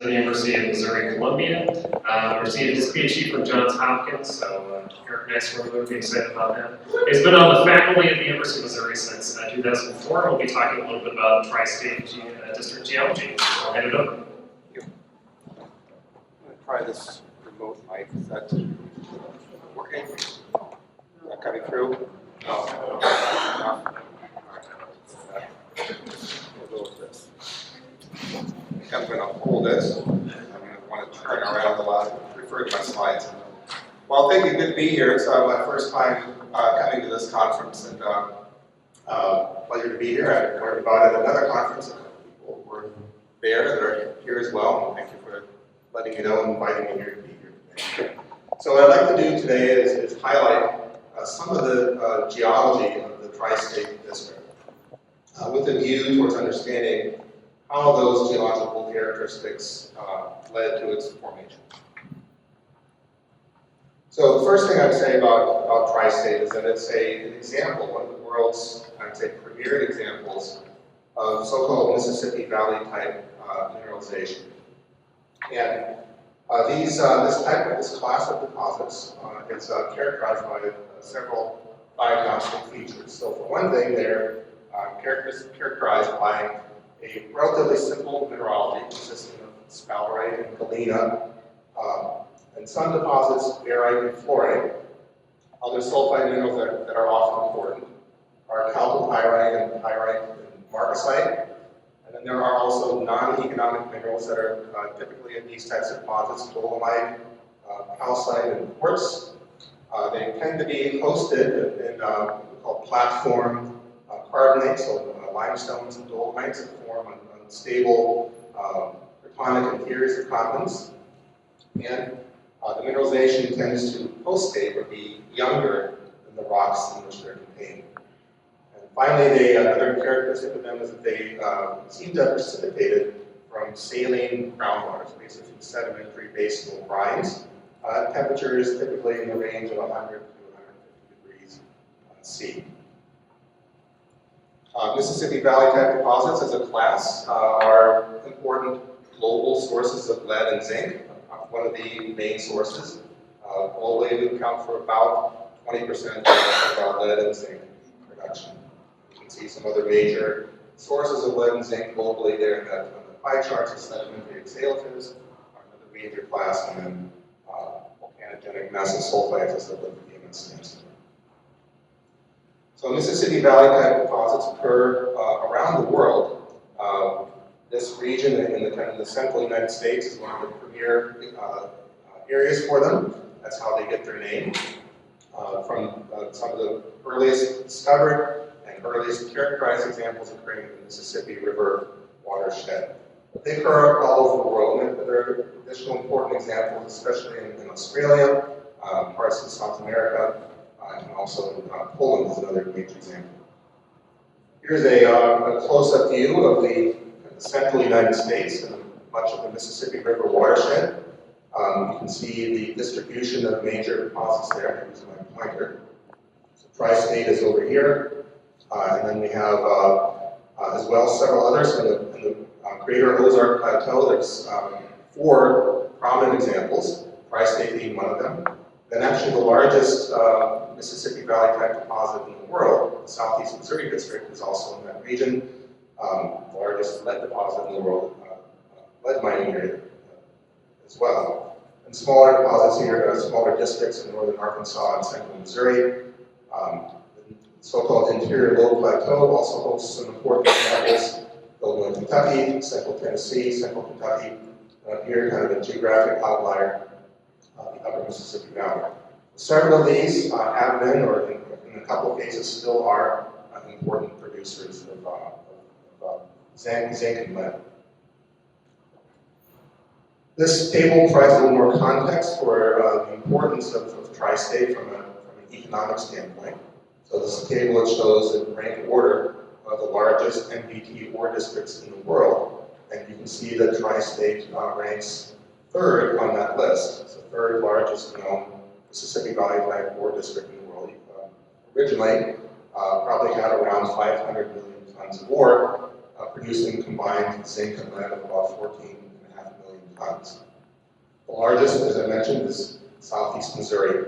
the University of Missouri Columbia. Received his PhD from Johns Hopkins, so Eric, nice one. We're really excited about that. He's been on the faculty at the University of Missouri since 2004. We'll be talking a little bit about tri-state district geology. I'll hand it over. I'm going to try this remote mic. Is that working? Is that coming through? No. We'll go with this. I'm going to hold this. I'm going to want to turn around a lot, refer to my slides. Well, thank you. Good to be here. It's my first time coming to this conference, and pleasure to be here. I learned about it at another conference. People were there that are here as well, and thank you for letting me know and inviting me here to be here today. So what I'd like to do today is highlight some of the geology of the tri-state district with a view towards understanding how those geological characteristics led to its formation. So the first thing I'd say about tri-state is that it's an example, one of the world's, I'd say, premier examples of so-called Mississippi Valley type mineralization. And this class of deposits is characterized by several diagnostic features. So for one thing, they're characterized by a relatively simple mineralogy consisting of sphalerite and galena, and some deposits barite and fluorite. Other sulfide minerals that are often important are chalcopyrite and pyrite and marcasite. And then there are also non-economic minerals that are typically in these types of deposits: dolomite, calcite, and quartz. They tend to be hosted in what we call platform carbonates, so limestones and dolomites that form unstable protonic interiors of continents. And the mineralization tends to post-date or be younger than the rocks in which they're contained. And finally, another characteristic of them is that they seem to have precipitated from saline groundwater, so basically sedimentary basal brines. Temperatures typically in the range of 100 to 150 degrees C. Mississippi Valley type deposits as a class are important global sources of lead and zinc. One of the main sources. Globally, we account for about 20% of our lead and zinc production. You can see some other major sources of lead and zinc globally there on the pie charts. The sedimentary exhalatives are another major class, and then volcanogenic massive sulfides as the lithium and sandstone. So Mississippi Valley type deposits occur around the world. This region in the central United States is one of the premier areas for them. That's how they get their name. From some of the earliest discovered and earliest characterized examples occurring in the Mississippi River watershed. They occur all over the world, and there are additional important examples, especially in Australia, parts of South America, and also in Poland is another major example. Here's a close-up view of the central United States and much of the Mississippi River watershed. You can see the distribution of major deposits there. Here's my pointer. So tri-state is over here, and then we have as well several others in the Greater Ozark Plateau. There's 4 prominent examples, tri-state being one of them. Then actually the largest Mississippi Valley type deposit in the world, the Southeast Missouri District, is also in that region. The largest lead deposit in the world, lead mining area as well. And smaller deposits here, smaller districts in northern Arkansas and central Missouri. The so-called interior low plateau also hosts some important examples. Illinois, Kentucky, central Tennessee, central Kentucky. Here, kind of a geographic outlier, the upper Mississippi Valley. Several of these have been, or in a couple of cases still are, important producers of zinc and lead. This table provides a little more context for the importance of tri-state from an economic standpoint. So this table shows in rank order of the largest MVT ore districts in the world, and you can see that tri-state ranks 3rd on that list. It's the 3rd largest known Mississippi Valley type ore district in the world. Originally, probably had around 500 million tons of ore, producing combined zinc and lead of about 14.5 million tons. The largest, as I mentioned, is southeast Missouri,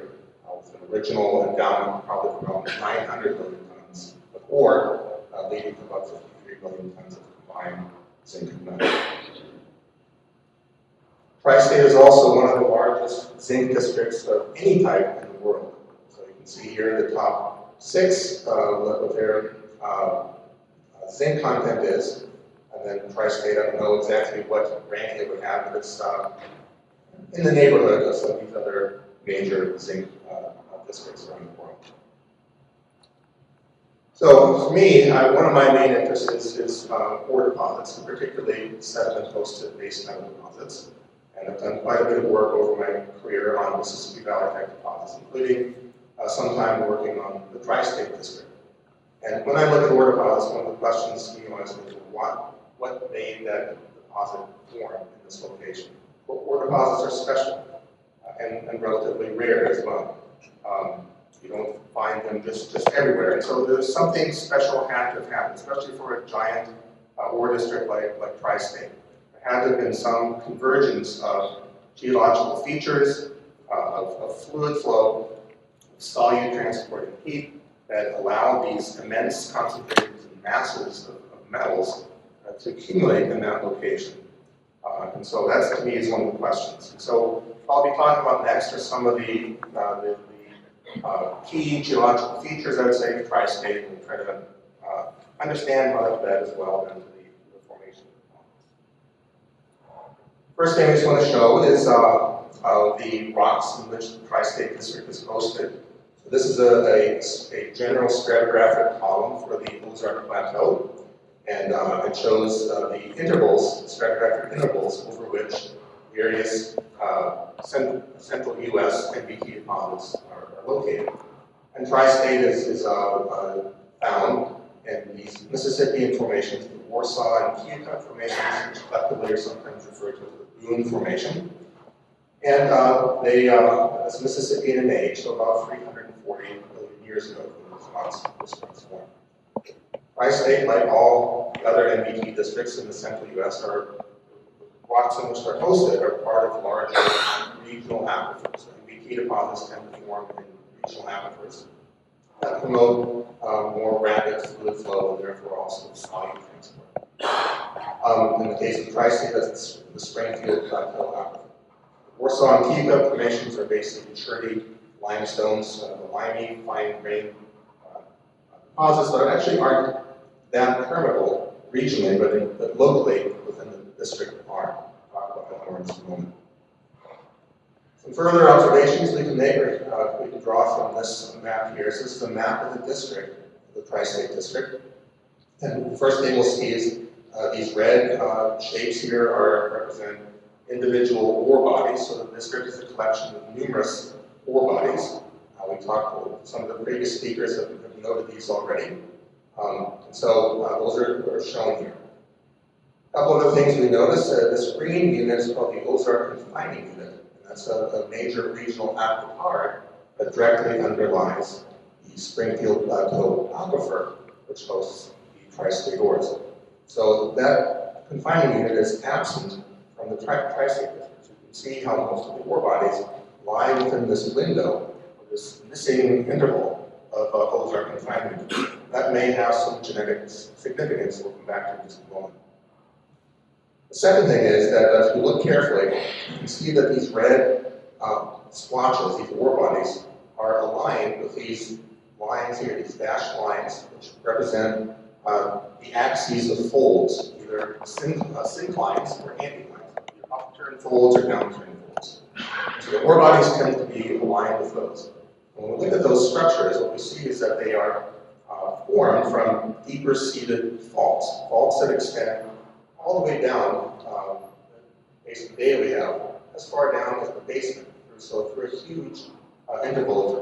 with an original endowment probably around 900 million tons of ore, leading to about 53 million tons of combined zinc and metal. Tri-State is also one of the largest zinc districts of any type in the world. So you can see here the top 6, what their zinc content is, and then Tri-State, I don't know exactly what rank it would have, but it's in the neighborhood of some of these other major zinc districts around the world. So for me, one of my main interests is ore deposits, and particularly sediment-hosted base metal deposits. And I've done quite a bit of work over my career on Mississippi Valley-type deposits, including some time working on the Tri-State district. And when I look at ore deposits, one of the questions you ask me is what made that deposit form in this location? Well, ore deposits are special and relatively rare as well. You don't find them just everywhere. And so there's something special had to have happened, especially for a giant ore district like Tri-State. There had to have been some convergence of geological features, of fluid flow, solute transporting heat that allow these immense concentrations and masses of metals to accumulate in that location. And so that, to me, is one of the questions. And so I'll be talking about next are some of the key geological features, I would say, of Tri-State, and try to understand how that as well into the formation. First thing I just want to show is the rocks in which the Tri-State district is hosted. So this is a general stratigraphic column for the Ozark Plateau, and it shows the intervals, stratigraphic intervals, over which various central U.S. MBT deposits are located. And Tri-State is found in these Mississippian formations, the Warsaw and Keokuk formations, which collectively are sometimes referred to as the Boone Formation. And it's Mississippian in age, so about 340 million years ago when this rocks formed. Tri-State, like all the other MBT districts in the central U.S., are rocks in which they're hosted are part of larger regional aquifers. MBT deposits tend to form in regional aquifers that promote more rapid fluid flow and therefore also solute transport. In the case of Tri-State, that's the Springfield Plateau aquifer. Warsaw and Keokuk formations are basically cherty limestones, limey, fine-grained deposits that actually aren't that permeable regionally, but locally within the district are. I'll talk about that more in just a moment. Some further observations we can make, we can draw from this map here. So this is a map of the district, the Tri-State district. And the first thing we'll see is these red shapes here represent individual ore bodies. So the district is a collection of numerous ore bodies. We talked with some of the previous speakers have noted these already. And so those are shown here. A couple of the things we notice, this green unit is called the Ozark Confining Unit. And that's a major regional aquifer that directly underlies the Springfield Plateau aquifer, which hosts the Tri-State ores. So that confining unit is absent from the Tri-State district. So you can see how most of the ore bodies lie within this window, this missing interval of Ozark confinement. That may have some genetic significance we'll come back to in just a moment. The second thing is that if you look carefully, you can see that these red splotches, these ore bodies, are aligned with these lines here, these dashed lines, which represent the axes of folds, either synclines or anticlines, either upturn folds or downturn folds. So the ore bodies tend to be aligned with those. When we look at those structures, what we see is that they are formed from deeper seated faults that extend all the way down, based on the data we have, as far down as the basement, so through a huge interval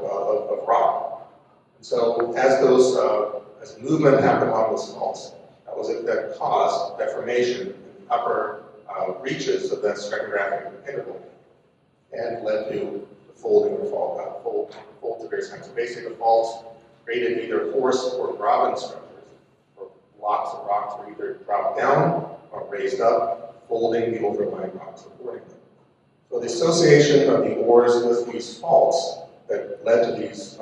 of rock. And so as movement happened along those faults, that caused deformation in the upper reaches of that stratigraphic interval and led to the folding or fold to various kinds. So basically the faults created either horse or graben structures, or blocks of rocks were either dropped down or raised up, folding the overlying rocks accordingly. So the association of the ores with these faults that led to these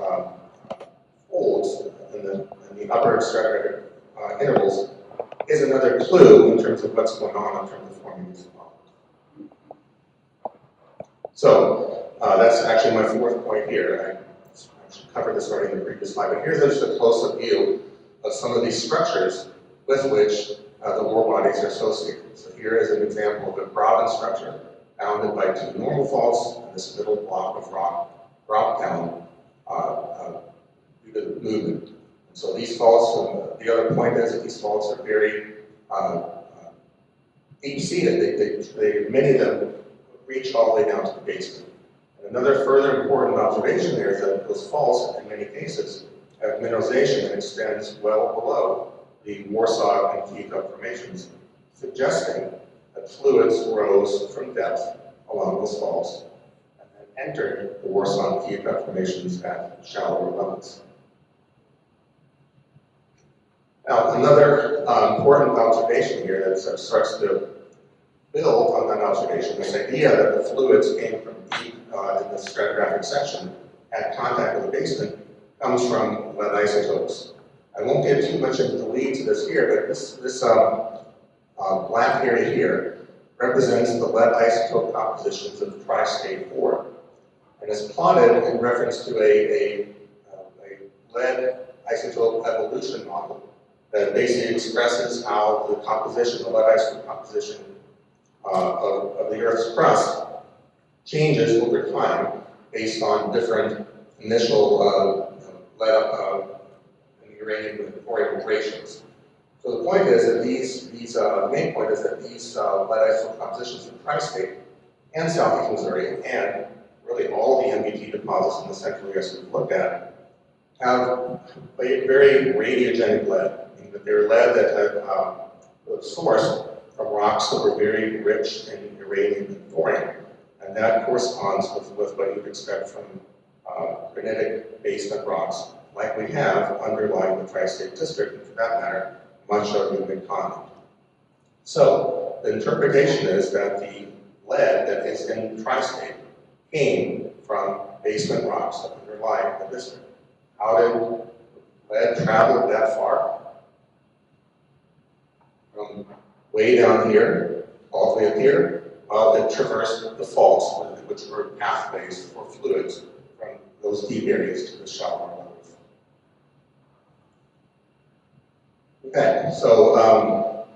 folds in the upper stratigraphic intervals is another clue in terms of what's going on in terms of forming these faults. So that's actually my fourth point here. I should cover this already in the previous slide, but here's just a close-up view of some of these structures with which the ore bodies are associated. So here is an example of a graben structure bounded by two normal faults, and this middle block of rock dropped down due to the movement. And so these faults, the other point is that these faults are very deep-seated. Many of them reach all the way down to the basement. And another further important observation there is that those faults, in many cases, have mineralization that extends well below the Warsaw and Keokuk formations, suggesting that fluids rose from depth along those faults and then entered the Warsaw and Keokuk formations at shallower levels. Now, another important observation here that starts to build on that observation, this idea that the fluids came from deep in the stratigraphic section, had contact with the basement, comes from lead isotopes. I won't get too much into the weeds of this here, but this black area here represents the lead isotope compositions of tri-state ore, and is plotted in reference to a lead isotope evolution model that basically expresses how the composition, the lead isotope composition of the Earth's crust changes over time based on different initial lead and uranium and thorium ratios. So the point is that the main point is that these lead isotope compositions in tri-state and southeast Missouri, and really all the MBT deposits in the central U.S. we've looked at, have a very radiogenic lead, meaning that they're lead that have sourced from rocks that were very rich in uranium and thorium. And that corresponds with what you'd expect from granitic basement rocks, like we have underlying the tri-state district, and for that matter, much of the mid-continent. So the interpretation is that the lead that is in tri-state came from basement rocks that underlie the district. How did lead travel that far? From way down here, all the way up here, it traversed the faults, which were pathways for fluids from those deep areas to the shallower levels. Okay, so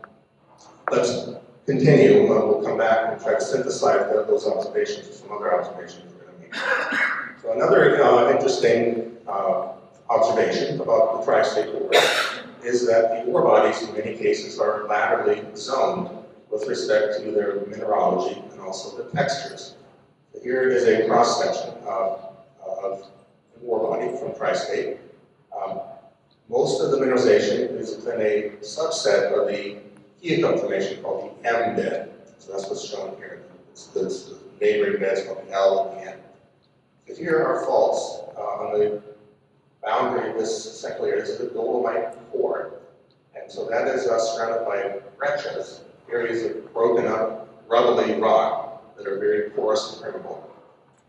let's continue. We'll come back and try to synthesize those observations with some other observations we're going to make. So another interesting observation about the tri-state ore is that the ore bodies in many cases are laterally zoned with respect to their mineralogy and also the textures. So here is a cross-section of an ore body from tri-state. Most of the mineralization is within a subset of the Keokuk formation called the M bed. So that's what's shown here. It's the neighboring beds called the L and the N. So here are faults on the boundary of this central area. This is the dolomite core. And so that is surrounded by breccias, areas of broken up, rubbly rock that are very porous and permeable.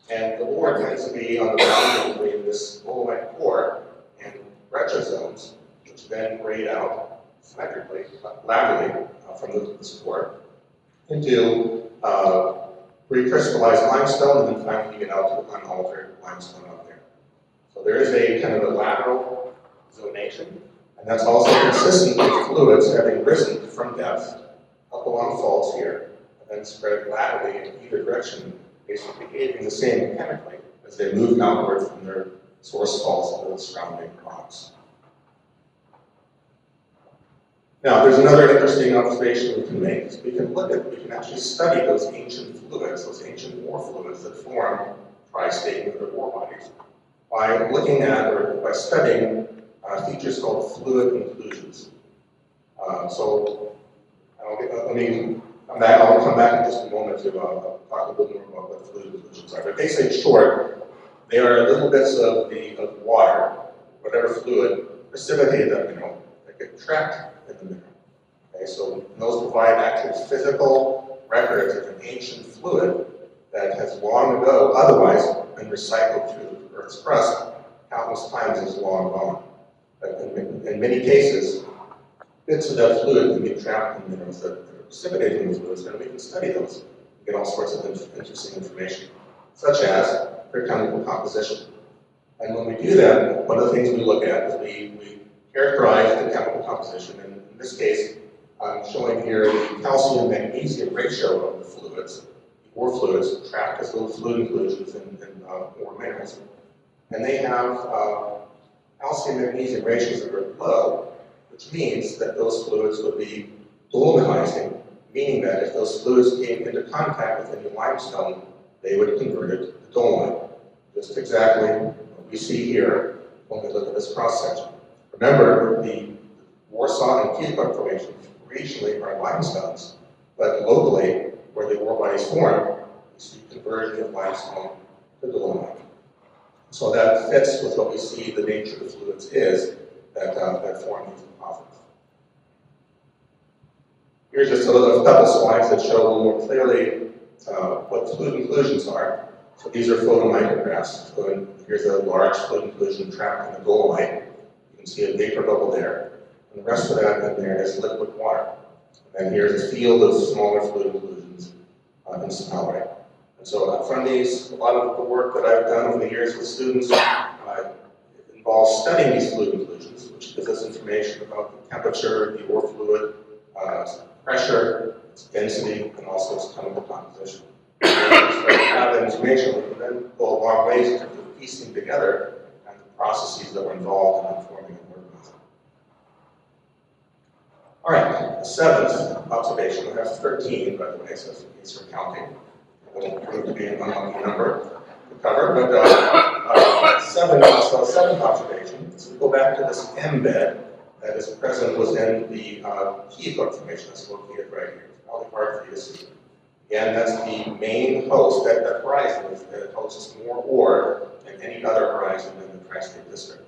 And the ore tends to be on the boundary between this dolomite core and breccia zones, which then grade out symmetrically, laterally from this core into recrystallized limestone, and then finally you get out to the unaltered limestone up there. So there is a kind of a lateral zonation, and that's also consistent with fluids having risen from depth up along faults here, and then spread laterally in either direction, basically behaving the same chemically as they move outward from their source faults into the surrounding rocks. Now, there's another interesting observation we can make. We can actually study those ancient fluids, those ancient ore fluids that form tri-state and other ore bodies, by looking at or by studying features called fluid inclusions. So I'll come back in just a moment to talk a little more about what fluid inclusions are. But basically, in short, they are little bits of water, whatever fluid, precipitated that mineral that get trapped in the mineral. Okay, so those provide actual physical records of an ancient fluid that has long ago otherwise been recycled through the Earth's crust countless times as long gone. But in many cases, bits of that fluid can get trapped in minerals that are precipitated in the fluids, and we can study those. We get all sorts of interesting information, such as their chemical composition. And when we do that, one of the things we look at is we characterize the chemical composition, and in this case, I'm showing here the calcium-magnesium ratio of the fluids, the ore fluids, trapped as little fluid inclusions in ore minerals. And they have calcium-magnesium ratios that are low, which means that those fluids would be dolomitizing, meaning that if those fluids came into contact with any limestone, they would convert it to dolomite. Just exactly what we see here when we look at this cross-section. Remember, the Warsaw and Calley-type formations regionally are limestones, but locally, where the ore bodies form, we see conversion of limestone to dolomite. So that fits with what we see the nature of the fluids is that form these deposits. Here's just a couple slides that show a little more clearly what fluid inclusions are. So these are photomicrographs. So here's a large fluid inclusion trapped in the dolomite. You can see a vapor bubble there. And the rest of that in there is liquid water. And here's a field of smaller fluid inclusions in sphalerite. And so from these, a lot of the work that I've done over the years with students involves studying these fluid inclusions, which gives us information about the temperature, the ore fluid, its pressure, its density, and also its chemical composition. So we have that information, we can then go a long ways in terms of piecing together and the processes that were involved in forming a work method. All right, the seventh observation, we have 13, by the way, so in case you're counting, it won't prove to be an unlucky number to cover, but seventh observation, so we go back to this embed that is present within the Calley-type formation that's located right here. It's probably hard for you to see. Again, that's the main host, that horizon that hosts more ore than any other horizon in the Tri-State District.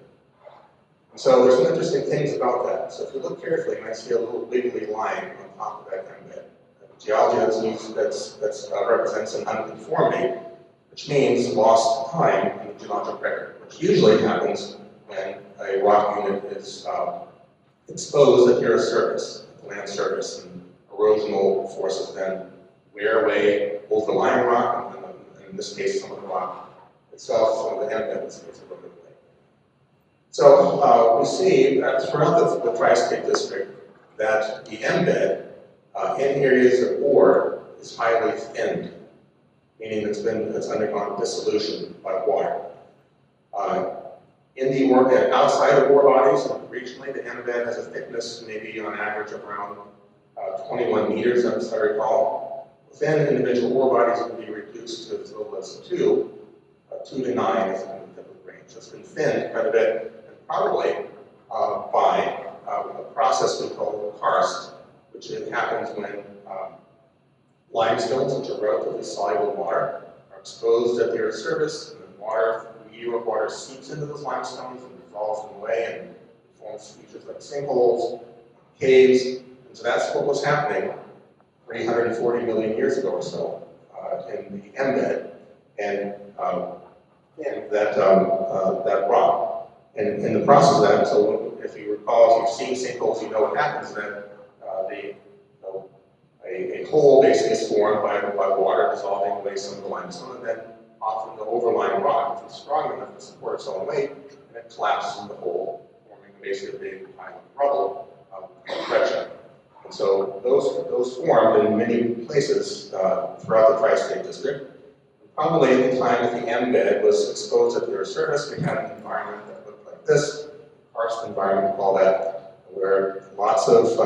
And so there's some interesting things about that. So if you look carefully, you might see a little wiggly line on top of that embed. Geology that represents an unconformity, which means lost time in the geologic record, which usually happens when a rock unit is exposed at the Earth's surface, at the land surface, and erosional forces then wear away both the line rock and in this case some of the rock itself, some of the embed gets eroded away. So we see that throughout the Tri-State District that the embed in areas of ore is highly thinned, meaning it's undergone dissolution by water. In the ore, outside of ore bodies, regionally, the embed has a thickness maybe on average of around 21 meters, as I recall. Within individual ore bodies, it can be reduced to as little as 2 to 9 is kind of the range. So it's been thinned quite a bit, and probably by a process we call karst, which happens when limestones, which are relatively soluble in water, are exposed at the Earth's surface, and then water, meteoric water seeps into those limestones and dissolves them away and forms features like sinkholes, caves. And so that's what was happening 340 million years ago or so in the embed and that rock. And in the process of that, so if you recall, if you've seen sinkholes, you know what happens then. A hole basically is formed by water dissolving away some of the limestone, and then often the overlying rock, if it's strong enough to support its own weight, and it collapses in the hole, forming basically a big pile of rubble depression. And so those formed in many places throughout the Tri-State District. And probably at the time that the embed was exposed at the Earth's surface, we had an environment that looked like this, karst environment, we call that, where lots of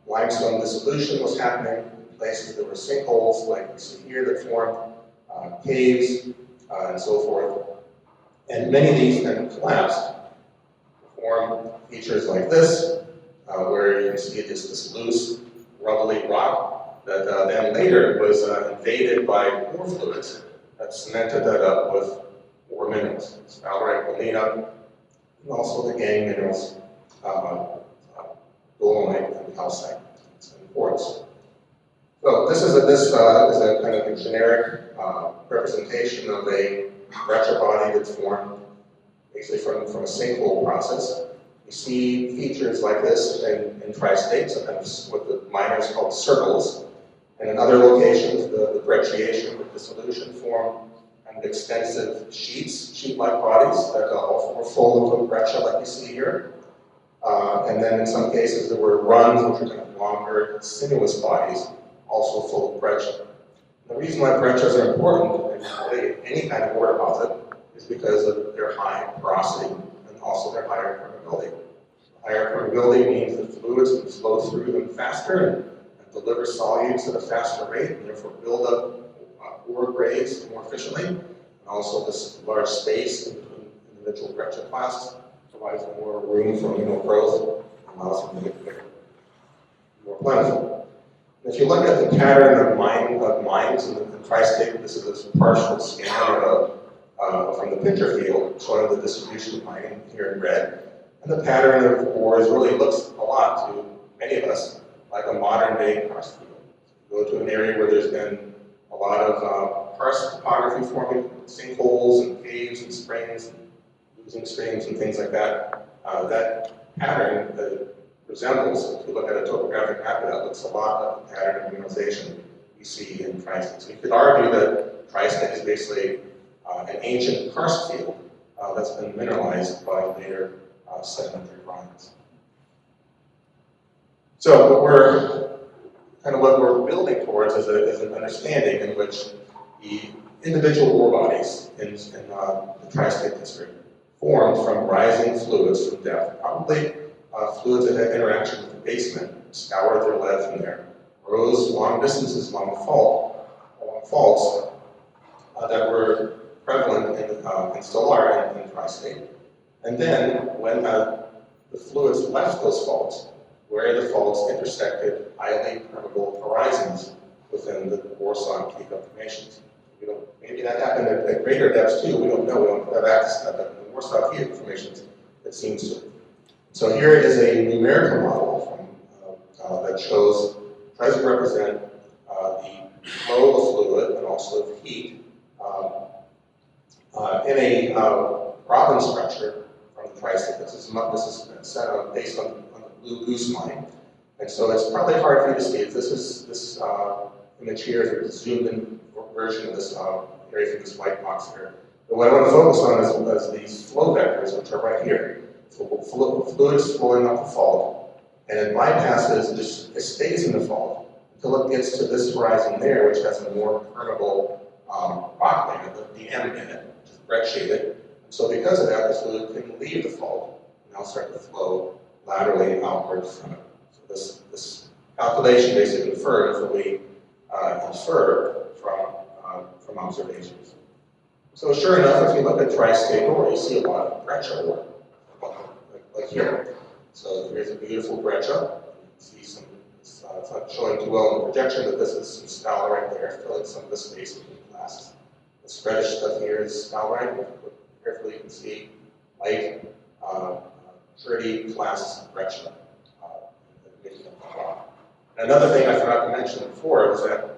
limestone dissolution was happening in places that were sinkholes, like we see here, that formed caves and so forth. And many of these then collapsed, form features like this, where you can see this loose, rubbly rock that then later was invaded by ore fluids that cemented that up with ore minerals, sphalerite, bonita, and also the gangue minerals, dolomite and calcite and quartz. So this is a kind of a generic representation of a breccia body that's formed basically from a sinkhole process. You see features like this in tri-state, sometimes what the miners call circles. And in other locations, the brecciation, the dissolution form kind of extensive sheets, sheet-like bodies that all were full of breccia like you see here. And then in some cases there were runs, which are kind of longer, sinuous bodies, also full of breccia. The reason why breccias are important in any kind of ore deposit is because of their high porosity and also their higher permeability. Higher permeability means that fluids can flow through them faster and deliver solutes at a faster rate, and therefore build up ore grades more efficiently. And also this large space in between individual breccia classes provides more room for mineral growth and allows them to get bigger, more plentiful. If you look at the pattern of mines in the tri-state, this is a partial scan from the picture field showing the distribution of mining here in red. And the pattern of ores really looks a lot to many of us like a modern day karst field. You go to an area where there's been a lot of karst topography forming, sinkholes and caves and springs, and losing streams and things like that. That pattern resembles, if you look at a topographic map, that looks a lot of the pattern of mineralization we see in tri-state. So you could argue that tri-state is basically an ancient karst field that's been mineralized by later sedimentary brines. So what we're building towards is an understanding in which the individual ore bodies in the tri-state district formed from rising fluids from depth, probably fluids that had interaction with the basement, scoured their lead from there, rose long distances along faults that were prevalent and still are in tri-state. And then when the fluids left those faults, where the faults intersected highly permeable horizons within the Warsaw and Keep formations. Maybe that happened at greater depths too, we don't know, we don't have access to that, but in the Warsaw Keep formations, it seems to. So here is a numerical model that tries to represent the flow of fluid and also of heat in a province structure from the tri-state. This is based on the Blue Goose mine. And so it's probably hard for you to see. This image here is a zoomed in version of this area from this white box here. But what I want to focus on is these flow vectors, which are right here. So fluid is flowing up the fault, and it bypasses, it stays in the fault until it gets to this horizon there, which has a more permeable rock layer, the M bed, which is brecciated. And so because of that, the fluid can leave the fault and now start to flow laterally outwards from it. So this calculation basically confirms what we infer from observations. So sure enough, if you look at tri-state ore, you see a lot of breccia ore, like here. So here's a beautiful breccia. You can see some, it's not showing too well in the projection, but this is some sphalerite there, filling some of the space between classes. This reddish stuff here is sphalerite. If you look carefully, you can see light, dirty class breccia making up the rock. Another thing I forgot to mention before was that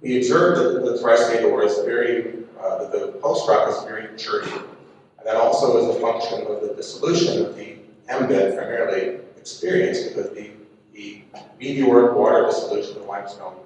we observed that the tri-state ore is the host rock is very cherty. And that also is a function of the dissolution that the M-bed primarily experienced, because the meteoric water dissolution of limestone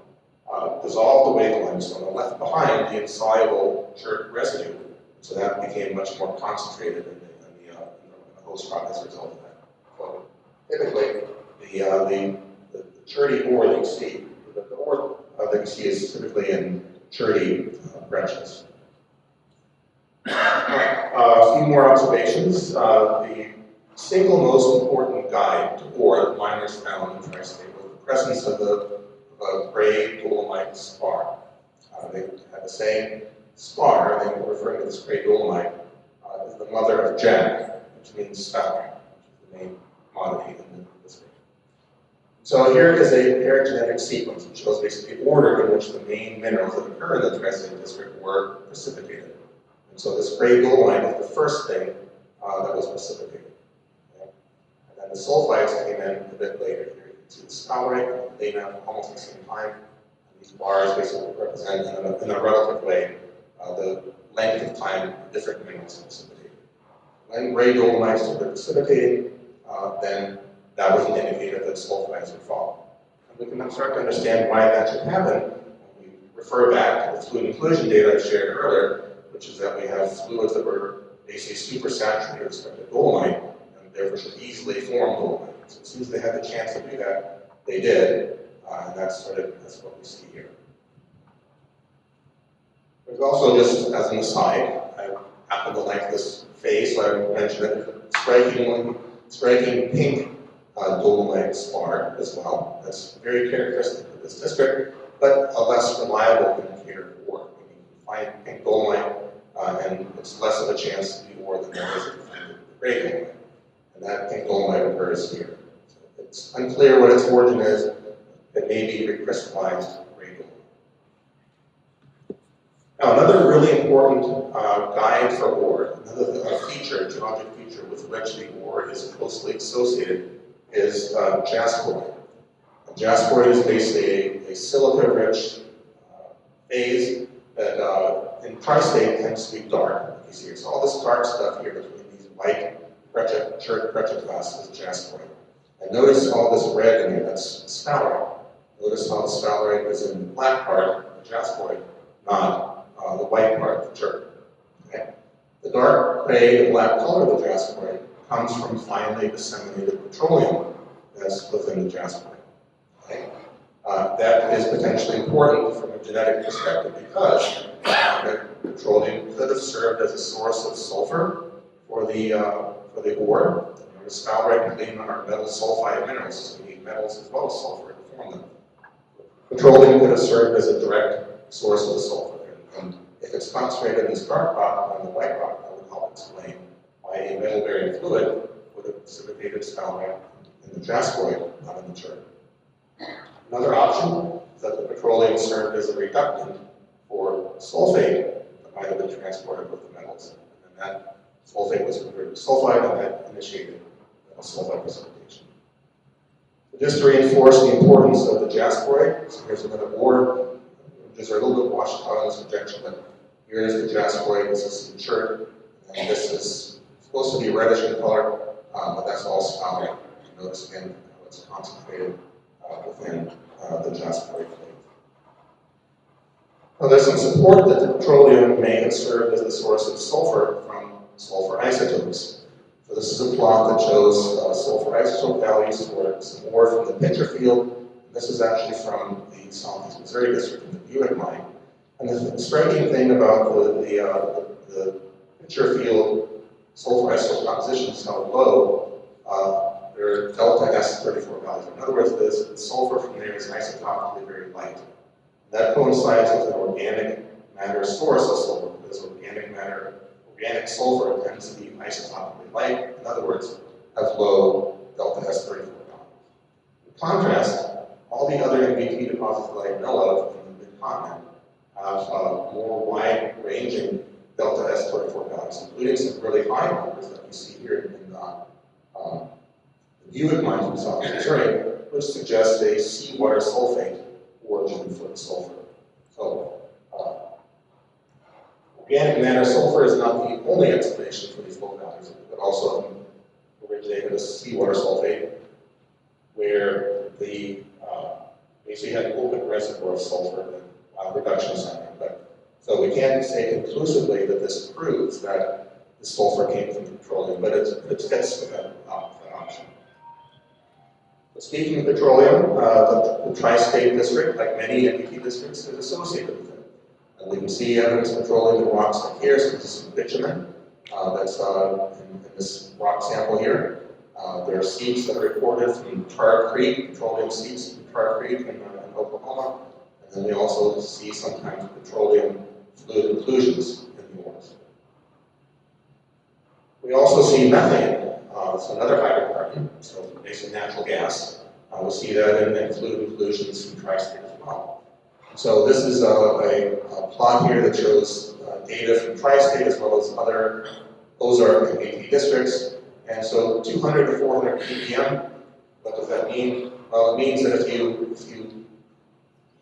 dissolved away the limestone and left behind the insoluble chert residue. So that became much more concentrated in the host rock as a result of that. So typically, the cherty ore that you see, the ore that you see is typically in cherty breccias. A few more observations. The single most important guide to ore that miners found in tri-state was the presence of a gray dolomite spar. They had the same spar, they were referring to this gray dolomite as the mother of Jack, which means spout, which is the main commodity in this region. So here is a paragenetic sequence which shows basically the order in which the main minerals that occur in the tri-state district were precipitated. And so this gray dolomite is the first thing that was precipitated. Okay? And then the sulfides came in a bit later. Here you can see the sphalerite, they have almost at the same time. And these bars basically represent, in a relative way, the length of time different minerals have precipitated. When gray dolomites are precipitating, then that was an indicator that sulfides would fall. And we can then start to understand why that should happen when we refer back to the fluid inclusion data I shared earlier, which is that we have fluids that were basically supersaturated with respect to dolomite, and therefore should easily form dolomite. So as soon as they had the chance to do that, they did, and that's what we see here. There's also, just as an aside, I happen to like this phase, so I mentioned that there's a striking pink dolomite spar as well. That's very characteristic of this district, but a less reliable indicator of ore. You can find pink dolomite, and it's less of a chance to be ore than there is if you find the gray dolomite. And that pink dolomite occurs here. So it's unclear what its origin is. It may be recrystallized gray dolomite. Now, another really important guide for ore, another feature, geologic feature with which the ore is closely associated, is jasperoid. Jasperoid is basically a silica-rich phase that in tri-state tends to be dark. You see, it's all this dark stuff here between these white breccia classes is jasperoid. And notice all this red in here, that's sphalerite. Notice how the sphalerite is in the black part, the jasperoid, not the white part of the chert. Okay? The dark gray and black color of the jasperoid comes from finely disseminated petroleum that's within the jasperoid. Okay? That is potentially important from a genetic perspective because petroleum could have served as a source of sulfur for the ore. The sphalerite and gleam are metal sulfide minerals, so we need metals as well as sulfur to form them. Petroleum could have served as a direct source of the sulfur. And if it's concentrated in this dark rock and the white rock, that would help explain why a metal-bearing fluid would have precipitated sphalerite in the jasperoid, not in the chert. Another option is that the petroleum served as a reductant for sulfate that might have been transported with the metals. And then that sulfate was converted to sulfide, and that initiated sulfide precipitation. So just to reinforce the importance of the jasperoid, so here's another ore. These are a little bit washed out in this projection, but here is the jasperoid, this is the chert, and this is supposed to be reddish in color, but that's all sphalerite. Notice again how it's concentrated within the jasperoid plate. Now, there's some support that the petroleum may have served as the source of sulfur from sulfur isotopes. So this is a plot that shows sulfur isotope values for some ore from the picture field. This is actually from the Southeast Missouri district in the Buick mine. And the striking thing about the picture field sulfur isotope composition is how low their delta S34 values. In other words, the sulfur from there is isotopically very light. That coincides with an organic matter source of sulfur, because organic sulfur tends to be isotopically light. In other words, has low delta S34 values. In contrast, all the other MBT deposits that I know of in the mid-continent have more wide-ranging delta S34 values, including some really high numbers that we see here in the Buick mine from South Missouri, which suggests a seawater sulfate origin for the sulfur. So, organic matter sulfur is not the only explanation for these low values, but also originated as seawater sulfate, where the basically had an open reservoir of sulfur and reduction sign. So we can't say conclusively that this proves that the sulfur came from the petroleum, but it fits with that option. But speaking of petroleum, the tri-state district, like many MBT districts, is associated with it. And we can see evidence of petroleum in rocks like here. So this is some bitumen that's in this rock sample here. There are seeps that are reported from Tar Creek, petroleum seeps from Tar Creek in Oklahoma. And then we also see sometimes petroleum fluid inclusions in the ores. We also see methane. It's another hydrocarbon, so basically natural gas. We see that in fluid inclusions from tri-state as well. So this is a plot here that shows data from tri-state as well as other Ozark and MBT districts. And so 200 to 400 ppm, what does that mean? Well, it means that if you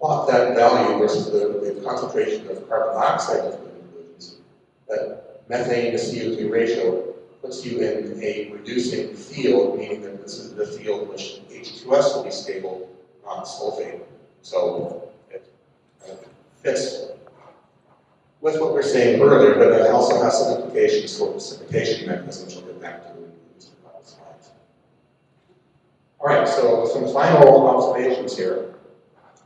plot that value versus the concentration of carbon dioxide in fluid inclusions, that methane to CO2 ratio puts you in a reducing field, meaning that this is the field in which H2S will be stable, not sulfate. So it fits with what we were saying earlier, but it also has some implications for precipitation mechanisms we'll get back to in just a couple slides. All right, so some final observations here.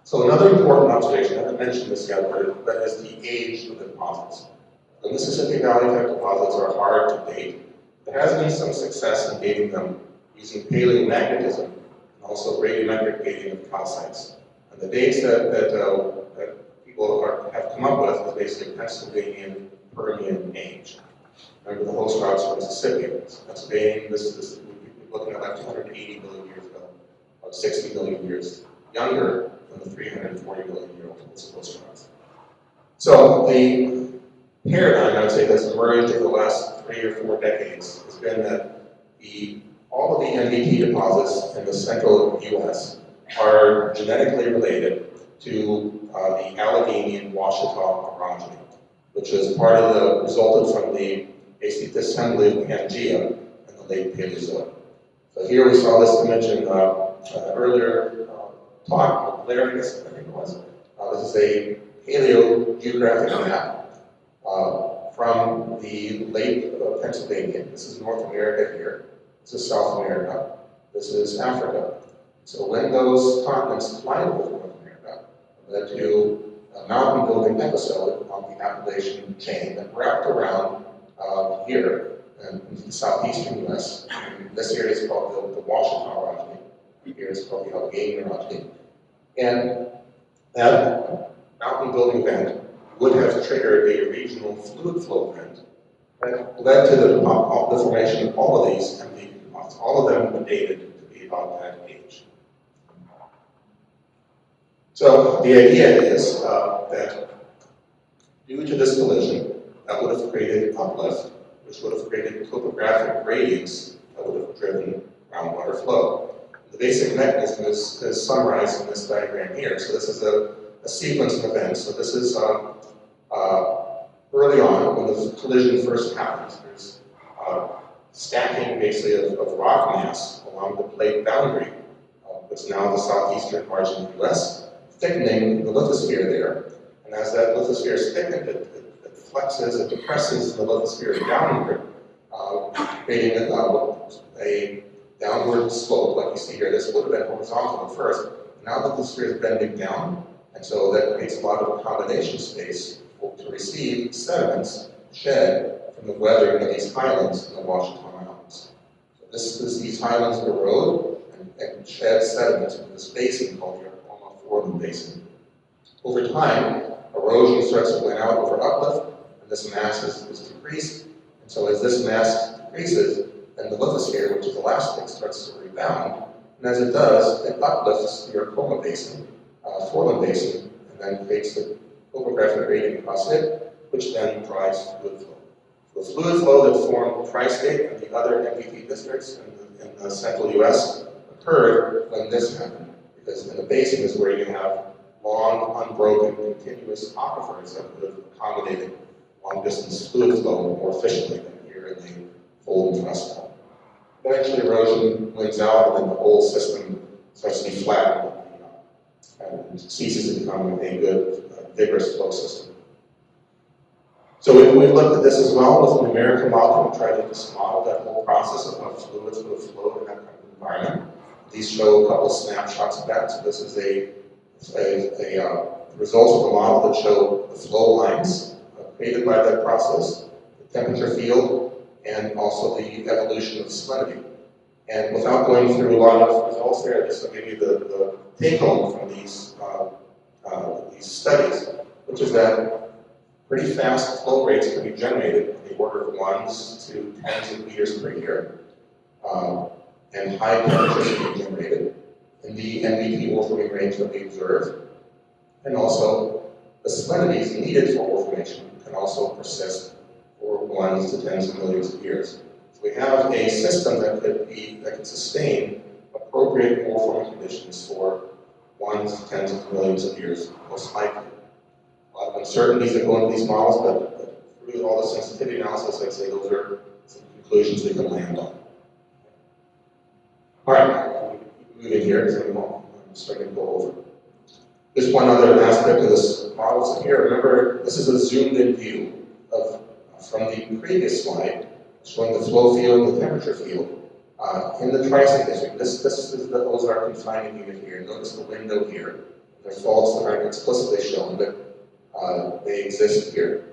So another important observation, I haven't mentioned this yet, but is the age of the deposits. The Mississippi Valley type deposits are hard to date. There has been some success in dating them using paleomagnetism and also radiometric dating of calcites. And the dates that people have come up with is basically Pennsylvanian Permian age. Remember, the host rocks are Mississippi. Pennsylvania, we're looking at like 280 million years ago, about 60 million years younger than the 340 million year old host rocks. So the paradigm, I would say, that's emerged over the last 3 or 4 decades has been that all of the NDT deposits in the central U.S. are genetically related to the Allegheny Washita orogeny, which is resulted from the basic assembly of Pangea in the late Paleozoic. So here we saw this image in earlier talk, Blair, I guess, I think it was. This is a paleogeographic map from the lake of Pennsylvania. This is North America here. This is South America. This is Africa. So when those continents collided with North America, it led to a mountain building episode on the Appalachian chain that wrapped around here in the southeastern US. And this area is called the Washita orogeny. Here is called the Allegheny orogeny. And that mountain building event would have triggered a regional fluid flow event that led to the formation of all of these empty deposits. All of them were dated to be about that age. So the idea is that due to this collision, that would have created uplift, which would have created topographic gradients that would have driven groundwater flow. The basic mechanism is summarized in this diagram here. So this is a sequence of events. So this is early on when the collision first happens. There's stacking basically of rock mass along the plate boundary, which is now the southeastern margin of the US, thickening the lithosphere there. And as that lithosphere is thickened, it flexes, it depresses the lithosphere downward, creating a downward slope like you see here. This would have been horizontal at first. Now the lithosphere is bending down, and so that creates a lot of accommodation space to receive sediments shed from the weathering of these highlands in the Washita Mountains. So these highlands erode and shed sediments into this basin called the Appold Basin. Over time, erosion starts to win out over uplift, and this mass is decreased. And so as this mass decreases, then the lithosphere, which is elastic, starts to rebound. And as it does, it uplifts the Arkoma Basin, Foreland Basin, and then creates the topographic gradient across it, which then drives fluid flow. The fluid flow that formed Tri-State and the other MPT districts in the central US occurred when this happened. Because in the basin is where you have long, unbroken, continuous aquifers that would have accommodated long-distance fluid flow more efficiently than here in the fold and thrust zone. Eventually erosion wins out, and then the whole system starts to be flattened and ceases to become a good, vigorous flow system. So we've looked at this as well with a numerical model and tried to just model that whole process of how fluids would have flowed in that kind of environment. These show a couple of snapshots of that. So this is a results of the model that show the flow lines created by that process, the temperature field, and also the evolution of salinity. And without going through a lot of results there, just to give you the take-home from these studies, which is that pretty fast flow rates can be generated in the order of 1s to 10s of meters per year. And high temperatures can be generated in the NDT orthoing range that we observe. And also, the salinities needed for orthomation can also persist for 1s to 10s of millions of years. So we have a system that could sustain appropriate appropriate ore-forming conditions for ones, tens of millions of years, most likely. A lot of uncertainties that go into these models, but through all the sensitivity analysis, I'd say those are some conclusions we can land on. All right, moving here, because I'm starting to go over. There's one other aspect of this model. So here, remember, this is a zoomed-in view of from the previous slide, showing the flow field and the temperature field. In the Tri-State district, this is the Ozark confining unit here. Notice the window here. There's faults that aren't explicitly shown, but they exist here.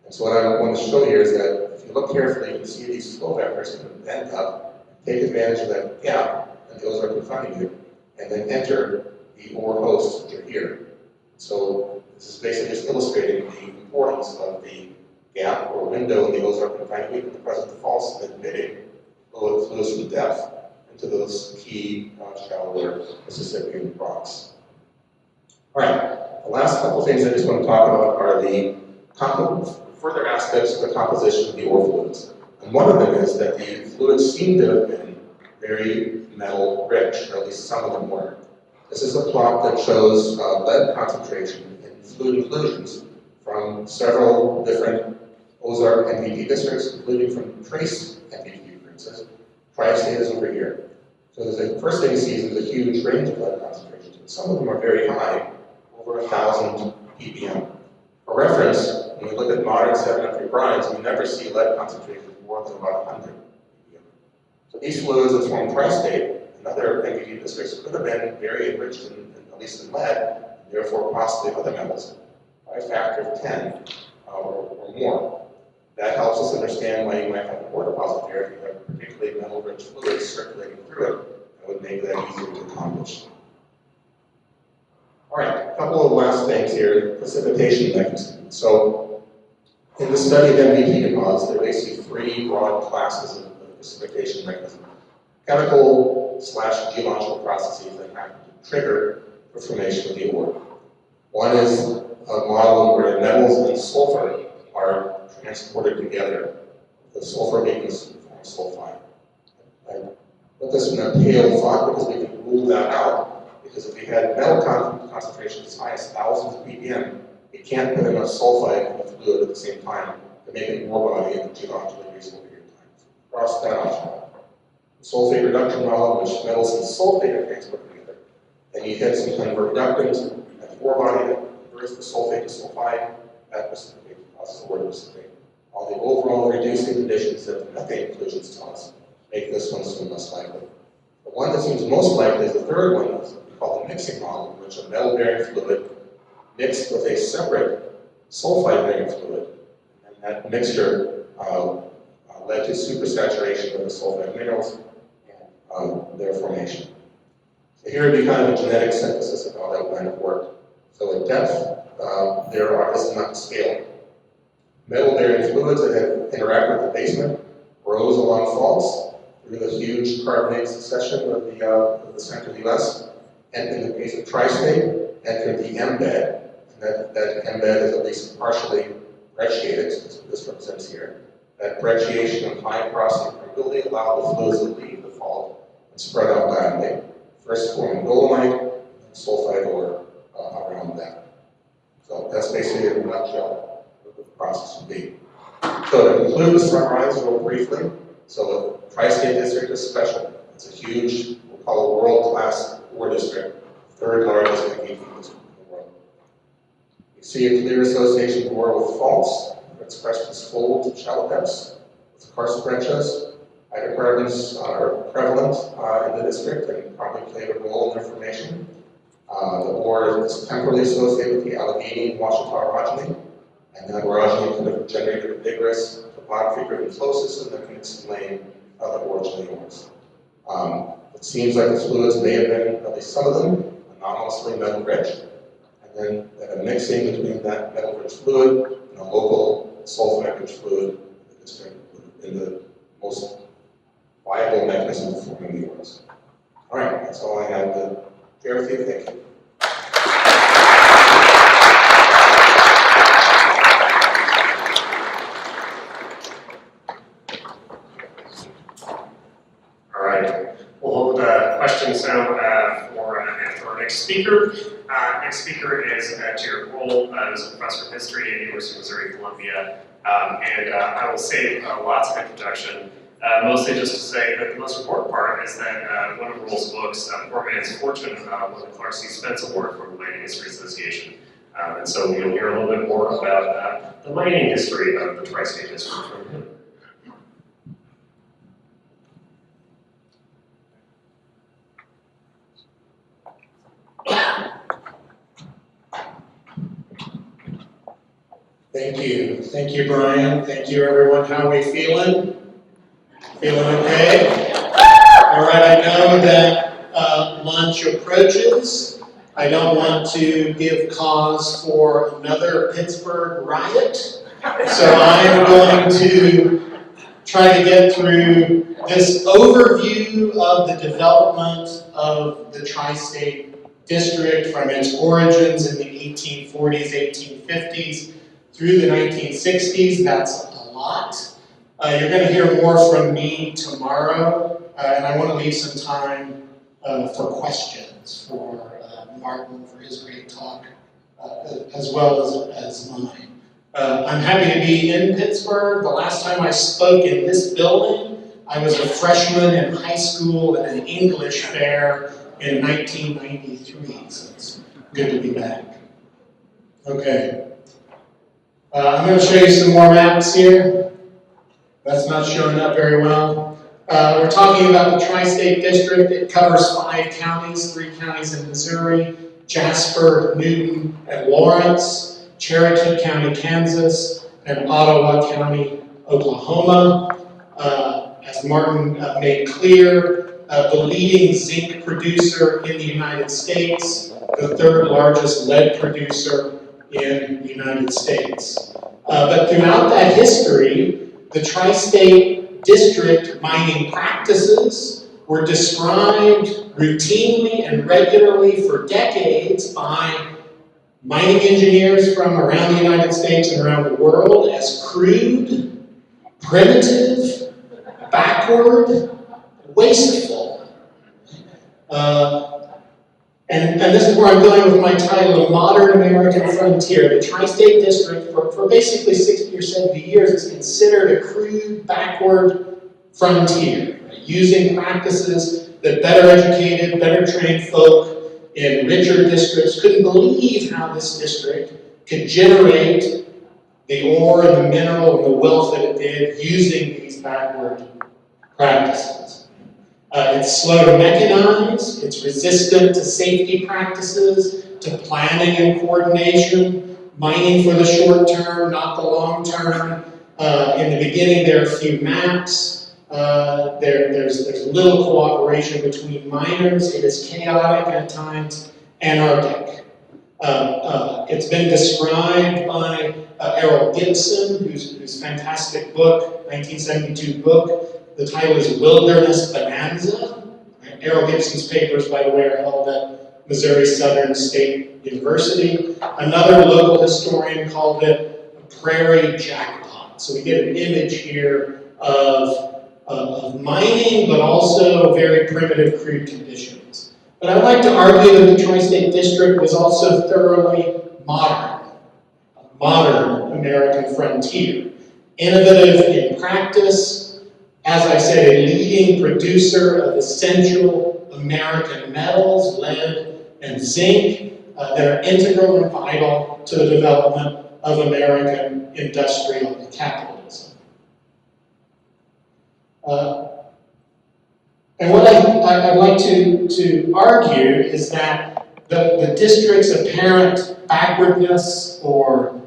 And so what I want to show here is that if you look carefully, you can see these flow vectors can bend up, take advantage of that gap in the Ozark confining unit, and then enter the ore hosts, which are here. So this is basically just illustrating the importance of the gap or window in the Ozark confining unit in the presence of faults and admitting fluids from depth into those key shallower Mississippian rocks. All right, the last couple things I just want to talk about are the further aspects of the composition of the ore fluids. And one of them is that the fluids seem to have been very metal rich, or at least some of them were. This is a plot that shows lead concentration in fluid inclusions from several different Ozark NPT districts, including from trace NPT occurrences. Tri-State is over here. So the first thing you see is there's a huge range of lead concentrations, but some of them are very high, over 1,000 ppm. For reference, when we look at modern sedimentary brines, we never see lead concentrations more than about 100 ppm. So these fluids that form Tri-State and other NPT districts could have been very enriched at least in lead, and therefore possibly other metals, by a factor of 10 or more. That helps us understand why you might have a ore deposit there if you have particularly metal-rich fluids circulating through it. That would make that easier to accomplish. All right, a couple of last things here, precipitation mechanism. So in the study of NPT deposits, there are basically three broad classes of precipitation mechanism. Chemical/geological processes that happen to trigger the formation of the ore. One is a model where metals and sulfur are transported together. The sulfur becomes sulfide. I put this in a pale font because we can rule that out. Because if we had metal concentrations as high as thousands of ppm, we can't put enough sulfide in the fluid at the same time to make an ore body in a geologically reasonable period of time. So cross that option out. Sulfate reduction model, in which metals and sulfate are transported together. Then you hit some kind of a reductant at the ore body that converts the sulfate to sulfide. That precipitates, causes the ore to precipitate. All the overall reducing conditions that the methane inclusions tell us make this one seem less likely. The one that seems most likely is the third one, that's what we call the mixing model, in which a metal-bearing fluid mixed with a separate sulfide-bearing fluid. And that mixture led to supersaturation of the sulfide minerals and their formation. So here would be kind of a genetic synthesis of how that might have worked. So at depth, this is not the scale. Metal-bearing fluids that have interact with the basement rose along faults through the huge carbonate succession of the central U.S. And in the case of Tri-State, entered the embed. And that embed is at least partially brecciated, so that's what this represents here. That brecciation and high porosity permeability allowed the fluids to leave the fault and spread out diagonally, first forming dolomite and sulfide ore around that. So that's basically in a nutshell what the process would be. So to conclude the summarize real briefly, so the Tri-State district is special. It's a huge, we'll call it world-class ore district, third largest NPT district in the world. You see a clear association of ore with faults, expressed as folds at shallow depths, with karst breccias. Hydrocarbons are prevalent in the district and probably played a role in their formation. The ore is temporally associated with the Allegheny and Washita orogeny, and that orogeny could have generated a vigorous topography-driven flow system that can explain the origin of the ores. It seems like the fluids may have been, at least some of them, anomalously metal-rich, and then a mixing between that metal-rich fluid and a local sulfide-rich fluid in the district in the most viable mechanism for forming the ores. All right, that's all I have to share with you. Thank you. All right, we'll hold questions now State, University of Missouri, Columbia, and I will save lots of introduction, mostly just to say that the most important part is that one of Roll's books, Poor Man's Fortune, won the Clark C. Spence Award from the Mining History Association. And so you'll hear a little bit more about the mining history of the Tri-State District from him. Thank you. Thank you, Brian. Thank you, everyone. How are we feeling? Feeling okay? All right, I know that lunch approaches. I don't want to give cause for another Pittsburgh riot. So I'm going to try to get through this overview of the development of the Tri-State District from its origins in the 1840s, 1850s, through the 1960s. That's a lot. You're going to hear more from me tomorrow, and I want to leave some time for questions for Martin for his great talk, as well as mine. I'm happy to be in Pittsburgh. The last time I spoke in this building, I was a freshman in high school at an English fair in 1993, so it's good to be back. Okay. I'm going to show you some more maps here. That's not showing up very well. We're talking about the Tri-State District. It covers 5 counties, 3 counties in Missouri, Jasper, Newton, and Lawrence, Cherokee County, Kansas, and Ottawa County, Oklahoma. As Martin made clear, the leading zinc producer in the United States, the 3rd largest lead producer in the United States. But throughout that history, the Tri-State District mining practices were described routinely and regularly for decades by mining engineers from around the United States and around the world as crude, primitive, backward, wasteful. And this is where I'm going with my title, The Modern American Frontier. The Tri-State District, for basically 60 or 70 years, is considered a crude, backward frontier, right? Using practices that better educated, better trained folk in richer districts couldn't believe how this district could generate the ore and the mineral and the wealth that it did using these backward practices. It's slow to mechanize, it's resistant to safety practices, to planning and coordination, mining for the short term, not the long term. In the beginning, there are few maps. There's little cooperation between miners. It is chaotic at times, anarchic. It's been described by Errol Gibson, whose fantastic book, 1972 book. The title is Wilderness Bonanza. Errol Gibson's papers, by the way, are held at Missouri Southern State University. Another local historian called it a prairie jackpot. So we get an image here of mining, but also very primitive, crude conditions. But I'd like to argue that the Tri-State District was also thoroughly modern, a modern American frontier, innovative in practice. As I said, a leading producer of essential American metals, lead and zinc, that are integral and vital to the development of American industrial capitalism. And what I'd like to argue is that the district's apparent backwardness or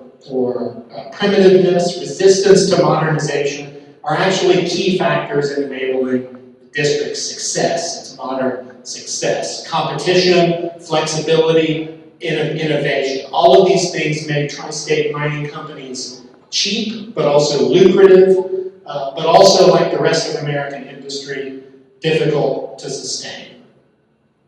primitiveness, resistance to modernization, are actually key factors in enabling the district's success, its modern success. Competition, flexibility, innovation. All of these things make tri-state mining companies cheap, but also lucrative, but also, like the rest of American industry, difficult to sustain.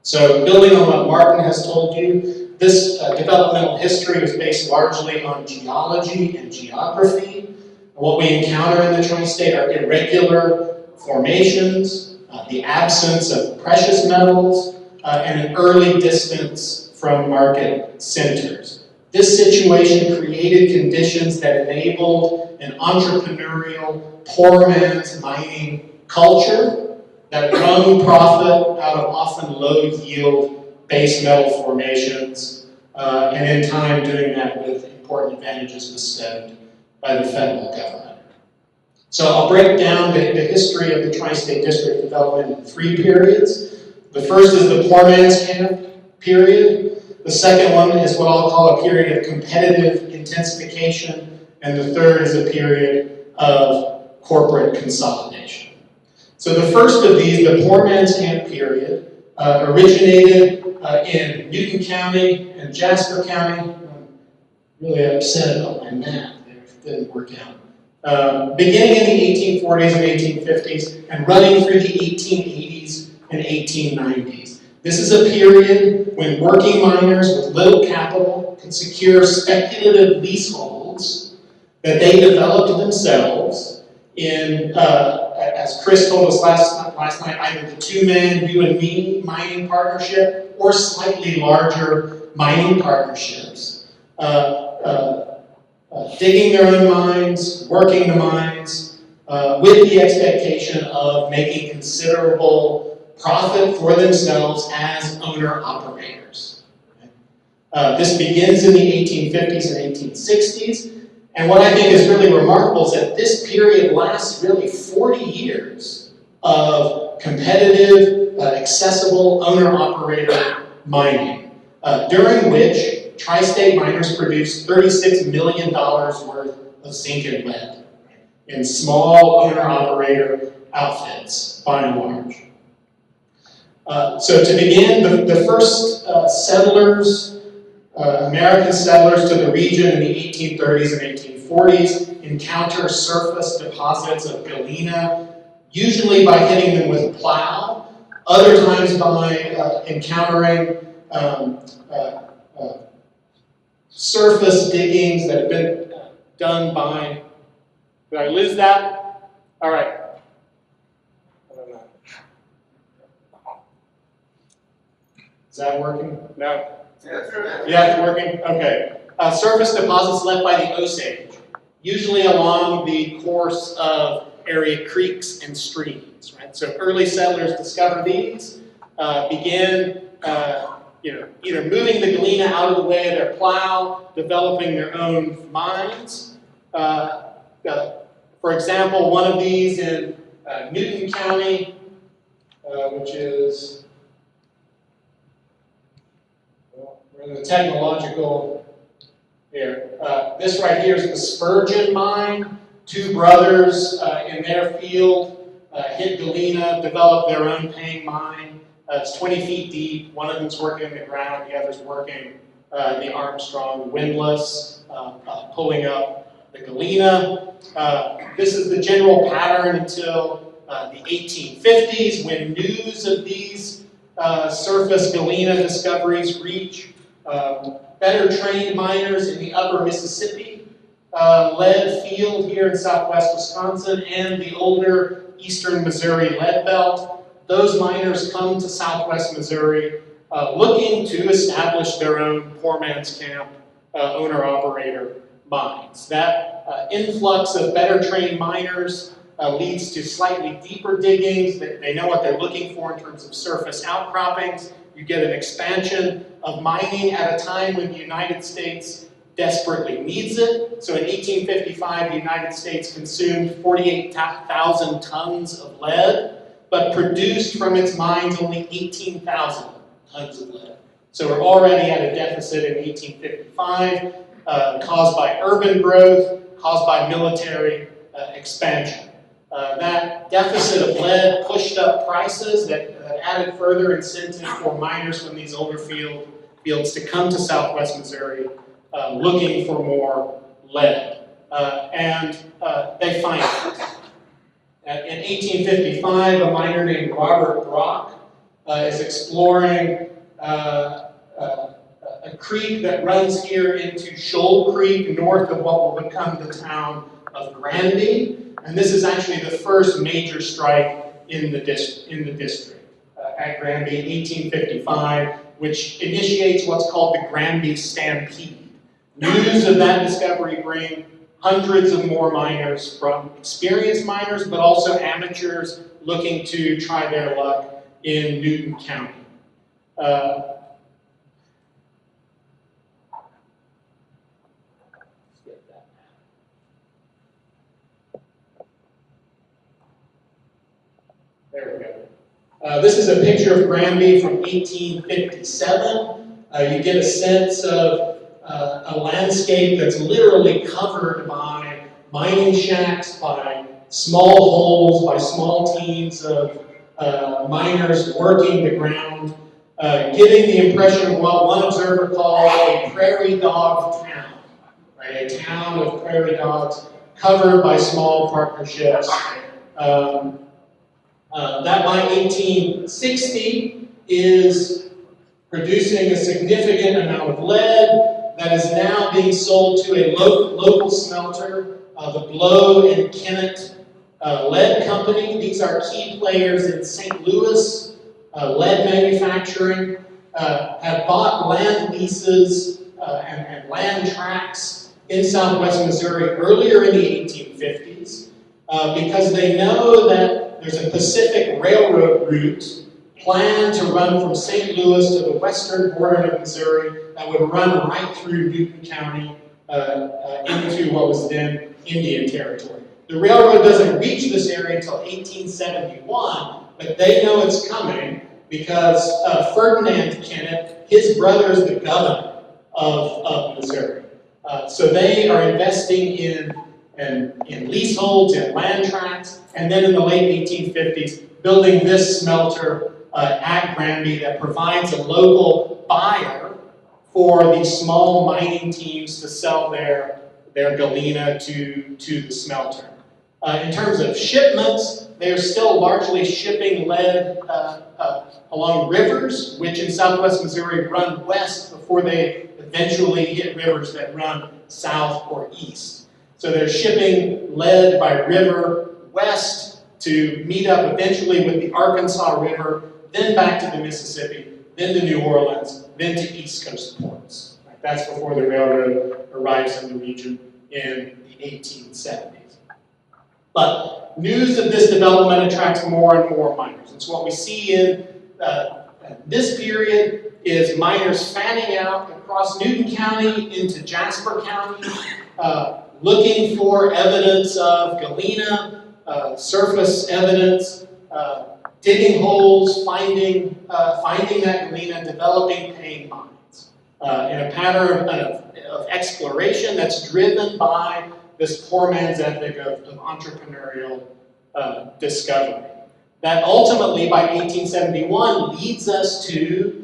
So, building on what Martin has told you, this developmental history is based largely on geology and geography. What we encounter in the tri-state are irregular formations, the absence of precious metals, and an early distance from market centers. This situation created conditions that enabled an entrepreneurial, poor man's mining culture that wrung profit out of often low-yield base metal formations, and in time doing that with important advantages bestowed by the federal government. So I'll break down the history of the Tri-State District development in 3 periods. The first is the poor man's camp period. The second one is what I'll call a period of competitive intensification. And the third is a period of corporate consolidation. So the first of these, the poor man's camp period, originated in Newton County and Jasper County. I'm really upset about my map there, it didn't work out. Beginning in the 1840s and 1850s and running through the 1880s and 1890s. This is a period when working miners with little capital could secure speculative leaseholds that they developed themselves in, as Chris told us last night, either the 2-man you and me mining partnership or slightly larger mining partnerships. Digging their own mines, working the mines, with the expectation of making considerable profit for themselves as owner-operators. This begins in the 1850s and 1860s, and what I think is really remarkable is that this period lasts really 40 years of competitive, accessible owner-operator mining, during which Tri-State miners produced $36 million worth of zinc and lead in small owner-operator outfits, by and large. So to begin, the first settlers, American settlers to the region in the 1830s and 1840s encounter surface deposits of galena, usually by hitting them with a plow, other times by encountering surface diggings that have been done by, did I lose that? All right. I don't know. Is that working? No? Yeah, it's working? Okay. Surface deposits left by the Osage, usually along the course of area creeks and streams, right? So early settlers discover these, begin either moving the galena out of the way of their plow, developing their own mines. For example, one of these in Newton County, which is, we're in the technological here. This right here is the Spurgeon mine. 2 brothers in their field hit galena, developed their own paying mine. It's 20 feet deep. One of them's working in the ground, the other's working the Armstrong windlass, pulling up the galena. This is the general pattern until the 1850s, when news of these surface galena discoveries reach better trained miners in the upper Mississippi lead field here in southwest Wisconsin and the older eastern Missouri lead belt. Those miners come to southwest Missouri looking to establish their own poor man's camp owner-operator mines. That influx of better trained miners leads to slightly deeper diggings. They know what they're looking for in terms of surface outcroppings. You get an expansion of mining at a time when the United States desperately needs it. So in 1855, the United States consumed 48,000 tons of lead, but produced from its mines only 18,000 tons of lead. So we're already at a deficit in 1855, caused by urban growth, caused by military expansion. That deficit of lead pushed up prices that added further incentive for miners from these older fields to come to southwest Missouri looking for more lead. And they find it. In 1855, a miner named Robert Brock is exploring a creek that runs here into Shoal Creek, north of what will become the town of Granby. And this is actually the first major strike in the district at Granby in 1855, which initiates what's called the Granby Stampede. News of that discovery bring hundreds of more miners, from experienced miners, but also amateurs looking to try their luck in Newton County. There we go. This is a picture of Granby from 1857. You get a sense of a landscape that's literally covered by mining shacks, by small holes, by small teams of miners working the ground, giving the impression of what one observer called a prairie dog town, right? A town of prairie dogs covered by small partnerships. That by 1860 is producing a significant amount of lead that is now being sold to a local smelter, the Blow and Kennett Lead Company. These are key players in St. Louis lead manufacturing, have bought land leases and land tracts in southwest Missouri earlier in the 1850s because they know that there's a Pacific Railroad route planned to run from St. Louis to the western border of Missouri that would run right through Newton County into what was then Indian Territory. The railroad doesn't reach this area until 1871, but they know it's coming because Ferdinand Kennett, his brother, is the governor of Missouri. So they are investing in leaseholds and land tracts, and then in the late 1850s, building this smelter at Granby that provides a local buyer for these small mining teams to sell their galena to the smelter. In terms of shipments, they're still largely shipping lead along rivers, which in southwest Missouri run west before they eventually hit rivers that run south or east. So they're shipping lead by river west to meet up eventually with the Arkansas River, then back to the Mississippi, then to New Orleans, then to East Coast ports. That's before the railroad arrives in the region in the 1870s. But news of this development attracts more and more miners. And so what we see in this period is miners fanning out across Newton County into Jasper County, looking for evidence of galena, surface evidence, digging holes, finding that galena, developing paying mines in a pattern of exploration that's driven by this poor man's ethic of entrepreneurial discovery. That ultimately, by 1871, leads us to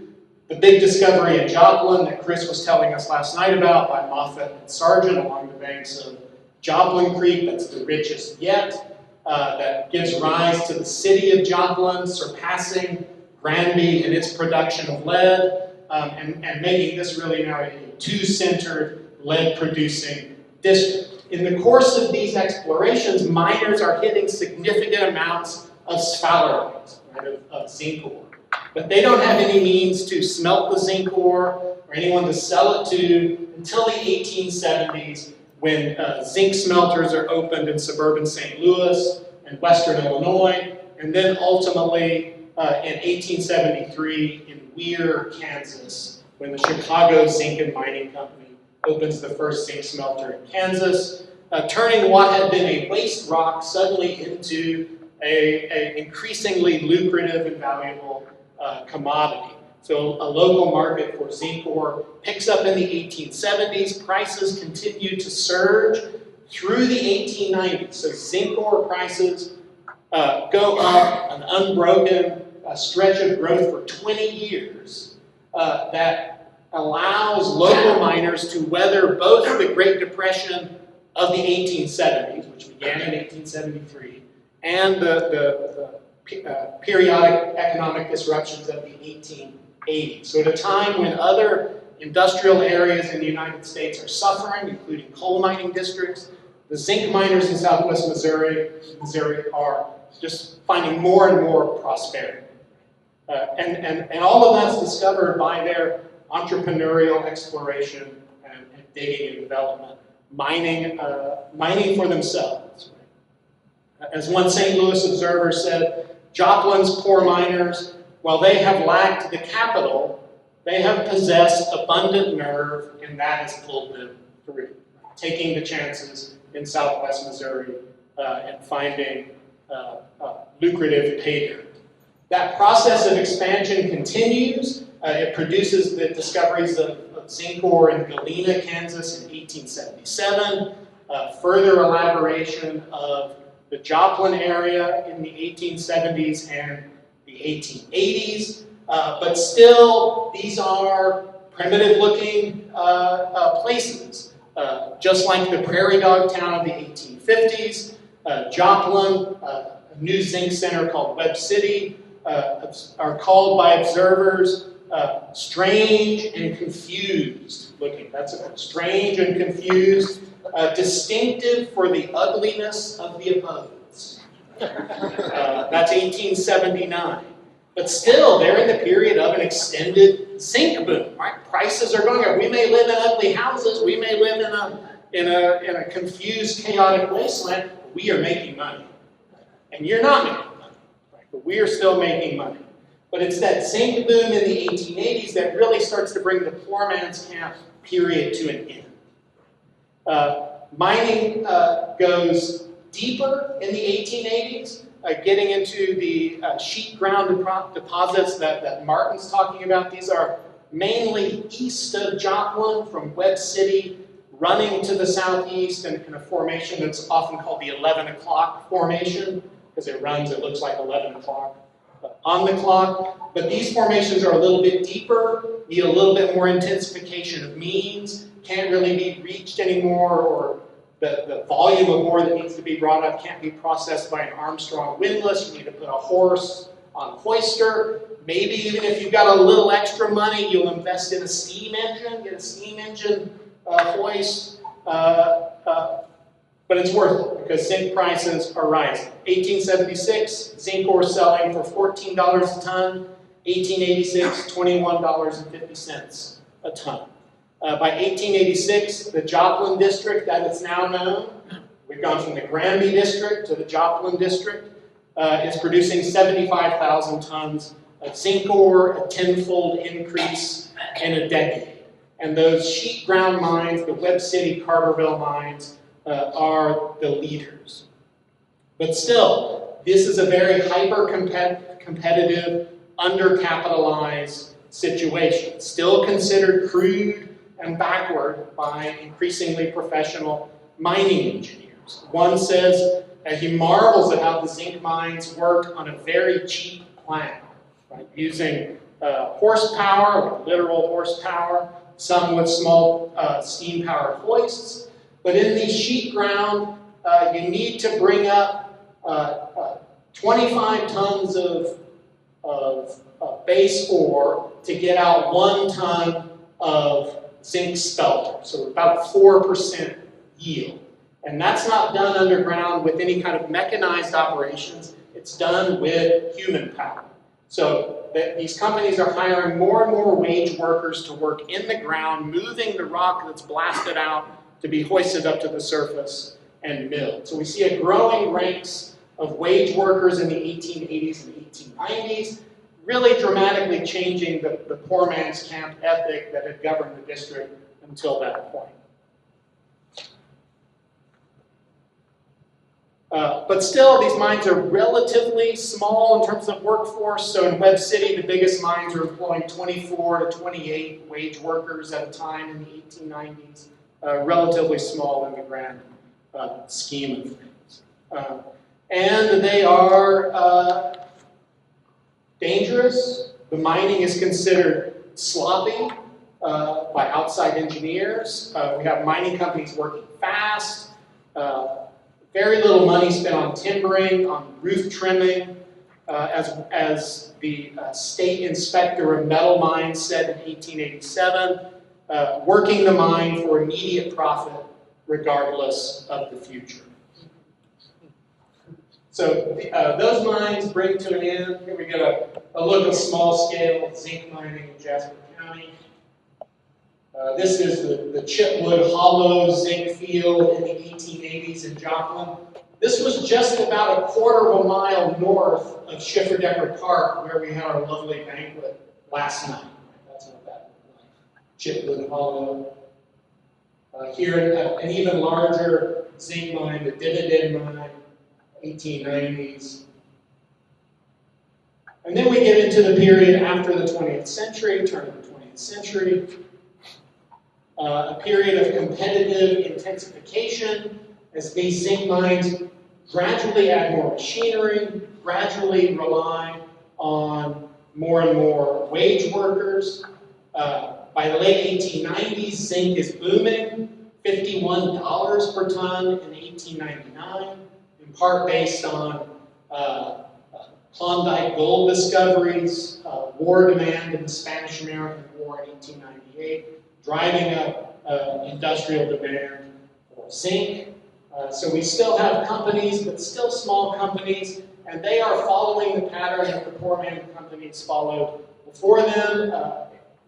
the big discovery in Joplin that Chris was telling us last night about by Moffett and Sargent along the banks of Joplin Creek. That's the richest yet. That gives rise to the city of Joplin, surpassing Granby in its production of lead, and making this really now a two-centered lead-producing district. In the course of these explorations, miners are hitting significant amounts of sphalerite, right, of zinc ore. But they don't have any means to smelt the zinc ore or anyone to sell it to until the 1870s, when zinc smelters are opened in suburban St. Louis and western Illinois, and then ultimately in 1873 in Weir, Kansas, when the Chicago Zinc and Mining Company opens the first zinc smelter in Kansas, turning what had been a waste rock suddenly into an increasingly lucrative and valuable commodity. So a local market for zinc ore picks up in the 1870s. Prices continue to surge through the 1890s. So zinc ore prices go up an unbroken stretch of growth for 20 years that allows local miners to weather both the Great Depression of the 1870s, which began in 1873, and the periodic economic disruptions of the 1880s. So at a time when other industrial areas in the United States are suffering, including coal mining districts, the zinc miners in southwest Missouri are just finding more and more prosperity. And all of that's discovered by their entrepreneurial exploration and digging and development, mining for themselves. As one St. Louis observer said, Joplin's poor miners, while they have lacked the capital, they have possessed abundant nerve, and that has pulled them through, taking the chances in southwest Missouri and finding lucrative pay dirt. That process of expansion continues. It produces the discoveries of zinc ore in Galena, Kansas in 1877, further elaboration of the Joplin area in the 1870s and the 1880s. But still, these are primitive-looking places. Just like the prairie dog town of the 1850s, Joplin, a new zinc center called Webb City, are called by observers strange and confused looking. That's a strange and confused, distinctive for the ugliness of the abodes. That's 1879. But still, they're in the period of an extended zinc boom. Right? Prices are going up. We may live in ugly houses. We may live in a confused, chaotic wasteland. But we are making money, and you're not making money. Right? But we are still making money. But it's that zinc boom in the 1880s that really starts to bring the poor man's camp period to an end. Mining goes deeper in the 1880s. Getting into the sheet ground deposits that Martin's talking about. These are mainly east of Joplin from Webb City, running to the southeast in a formation that's often called the 11 o'clock formation, because it looks like 11 o'clock on the clock. But these formations are a little bit deeper, need a little bit more intensification of means, can't really be reached anymore, or the volume of ore that needs to be brought up can't be processed by an Armstrong windlass. You need to put a horse on hoister. Maybe even if you've got a little extra money, you'll invest in a steam engine, get a steam engine hoist. But it's worth it because zinc prices are rising. 1876, zinc ore selling for $14 a ton. 1886, $21.50 a ton. By 1886, the Joplin district, that is now known, we've gone from the Granby district to the Joplin district, is producing 75,000 tons of zinc ore, a tenfold increase in a decade. And those sheet ground mines, the Webb City, Carterville mines, are the leaders. But still, this is a very hyper-competitive, undercapitalized situation. Still considered crude and backward by increasingly professional mining engineers. One says he marvels at how the zinc mines work on a very cheap plan, right? Using horsepower, like literal horsepower, some with small steam-powered hoists. But in the sheet ground, you need to bring up 25 tons of base ore to get out 1 ton of zinc spelter, so about 4% yield. And that's not done underground with any kind of mechanized operations. It's done with human power. So these companies are hiring more and more wage workers to work in the ground, moving the rock that's blasted out to be hoisted up to the surface and milled. So we see a growing ranks of wage workers in the 1880s and 1890s, really dramatically changing the poor man's camp ethic that had governed the district until that point. But still, these mines are relatively small in terms of workforce. So in Webb City, the biggest mines are employing 24 to 28 wage workers at a time in the 1890s. Relatively small in the grand scheme of things. And they are dangerous. The mining is considered sloppy by outside engineers. We have mining companies working fast. Very little money spent on timbering, on roof trimming. As the state inspector of metal mines said in 1887, working the mine for immediate profit regardless of the future. So those mines bring to an end. Here we get a look at small-scale zinc mining in Jasper County. This is the Chipwood Hollow zinc field in the 1880s in Joplin. This was just about a quarter of a mile north of Schifferdecker Park, where we had our lovely banquet last night. That's what that looked like. Chipwood Hollow. Here, an even larger zinc mine, the Dividend Mine, 1890s. And then we get into the period after the 20th century, turn of the 20th century, a period of competitive intensification as these zinc mines gradually add more machinery, gradually rely on more and more wage workers. By the late 1890s, zinc is booming, $51 per ton in 1899, in part based on Klondike gold discoveries, war demand in the Spanish-American War in 1898, driving up industrial demand for zinc. So we still have companies, but still small companies, and they are following the pattern that the poor man companies followed before them,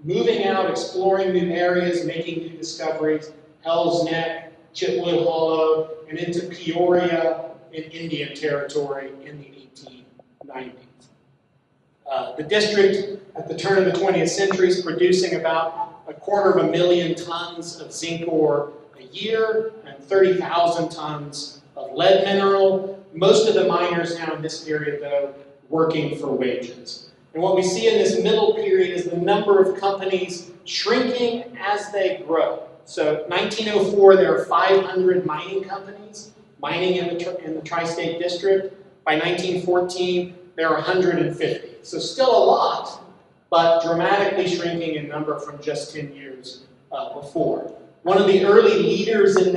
moving out, exploring new areas, making new discoveries, Hell's Neck, Chitwood Hollow, and into Peoria in Indian Territory in the 1890s. The district at the turn of the 20th century is producing about 250,000 tons of zinc ore a year and 30,000 tons of lead mineral. Most of the miners now in this period, though, working for wages. And what we see in this middle period is the number of companies shrinking as they grow. So 1904, there are 500 mining companies mining in the tri-state district. By 1914, there are 150. So still a lot, but dramatically shrinking in number from just 10 years before. One of the early leaders of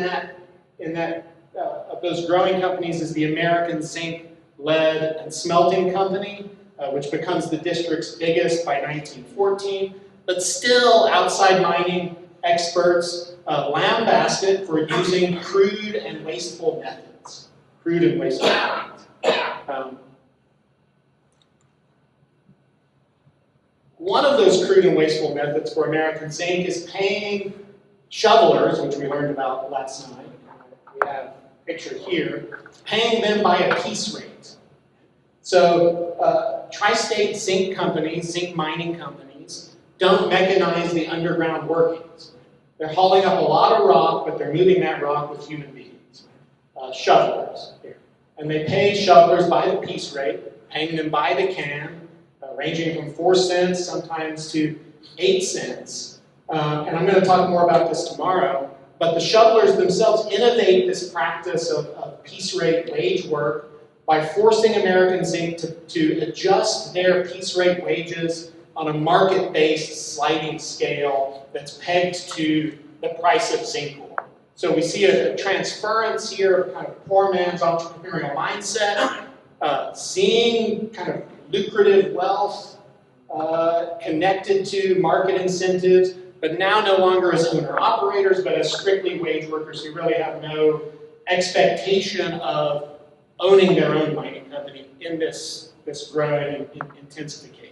those growing companies is the American Zinc, Lead, and Smelting Company, which becomes the district's biggest by 1914. But still, outside mining experts lambast it for using crude and wasteful methods. One of those crude and wasteful methods for American Zinc is paying shovelers, which we learned about last night. We have a picture here, paying them by a piece rate. So tri-state zinc companies, zinc mining companies, don't mechanize the underground workings. They're hauling up a lot of rock, but they're moving that rock with human beings, shovelers here. And they pay shovelers by the piece rate, paying them by the can, ranging from 4 cents sometimes to 8 cents. And I'm going to talk more about this tomorrow. But the shovelers themselves innovate this practice of piece rate wage work by forcing American Zinc to adjust their piece rate wages on a market-based sliding scale that's pegged to the price of zinc ore. So we see a transference here of kind of poor man's entrepreneurial mindset, seeing kind of lucrative wealth connected to market incentives, but now no longer as owner-operators, but as strictly wage workers who really have no expectation of owning their own mining company in this growing intensification.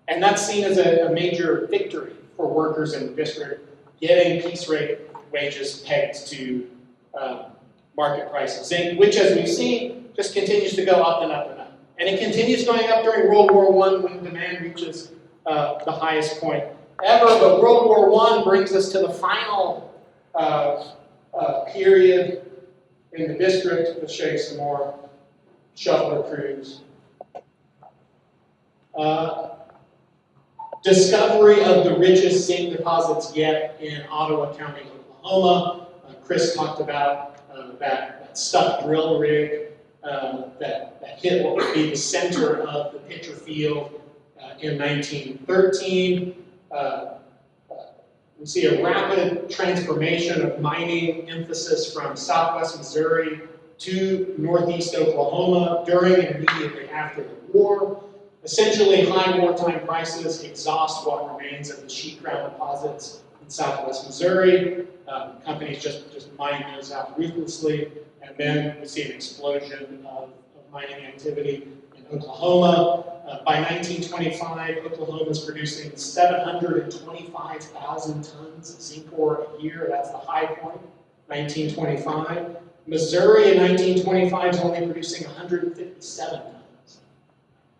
And that's seen as a major victory for workers in the district, getting piece rate wages pegged to market price of zinc, which, as we've seen, just continues to go up and up and up. And it continues going up during World War I when demand reaches the highest point ever. But World War I brings us to the final period in the district. Let's show you some more shoveler crews. Discovery of the richest zinc deposits yet in Ottawa County, Oklahoma. Chris talked about that stuck drill rig that hit what would be the center of the Pitcher Field in 1913. We see a rapid transformation of mining emphasis from southwest Missouri to northeast Oklahoma during and immediately after the war. Essentially, high wartime prices exhaust what remains of the sheet ground deposits in southwest Missouri. Companies just mine those out ruthlessly. And then we see an explosion of mining activity in Oklahoma. By 1925, Oklahoma is producing 725,000 tons of zinc ore a year. That's the high point, 1925. Missouri in 1925 is only producing 157 tons.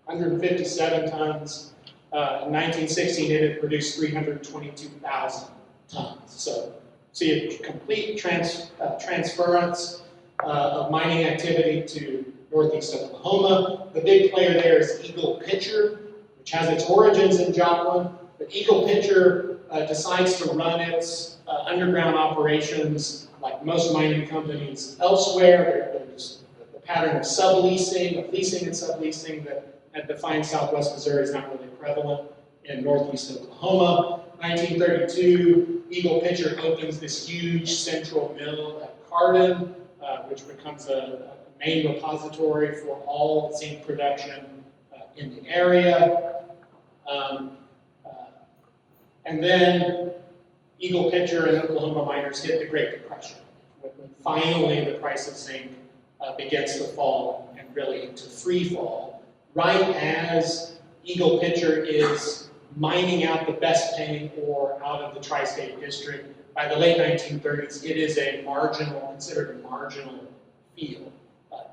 157 tons. In 1916, it had produced 322,000 tons. So see a complete transference of mining activity to northeast Oklahoma. The big player there is Eagle Pitcher, which has its origins in Joplin. But Eagle Pitcher decides to run its underground operations like most mining companies elsewhere. There's the pattern of subleasing, of leasing and subleasing that defines Southwest Missouri is not really prevalent in northeast Oklahoma. 1932, Eagle Pitcher opens this huge central mill at Cardin, which becomes a main repository for all zinc production in the area. And then Eagle Pitcher and Oklahoma miners hit the Great Depression, when finally the price of zinc begins to fall and really into free fall, right as Eagle Pitcher is mining out the best paying ore out of the tri-state district. By the late 1930s, it is considered a marginal field.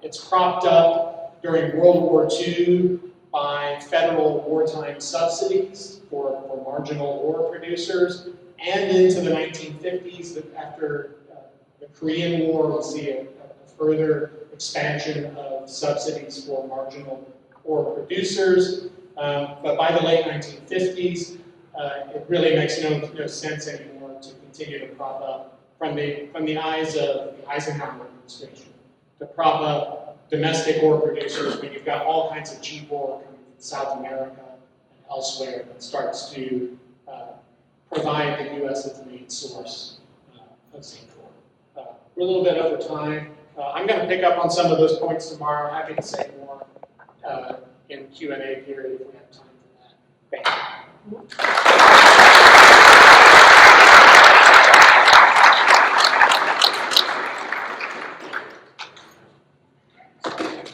It's propped up during World War II by federal wartime subsidies for marginal ore producers, and into the 1950s, after the Korean War, we'll see a further expansion of subsidies for marginal ore producers. But by the late 1950s, it really makes no sense anymore to continue to prop up, from the eyes of the Eisenhower administration, to prop up domestic ore producers when you've got all kinds of cheap ore coming from South America and elsewhere that starts to provide the U.S. its main source of zinc ore. We're a little bit over time. I'm going to pick up on some of those points tomorrow. Happy to say more in Q&A period if we have time for that. Thank you.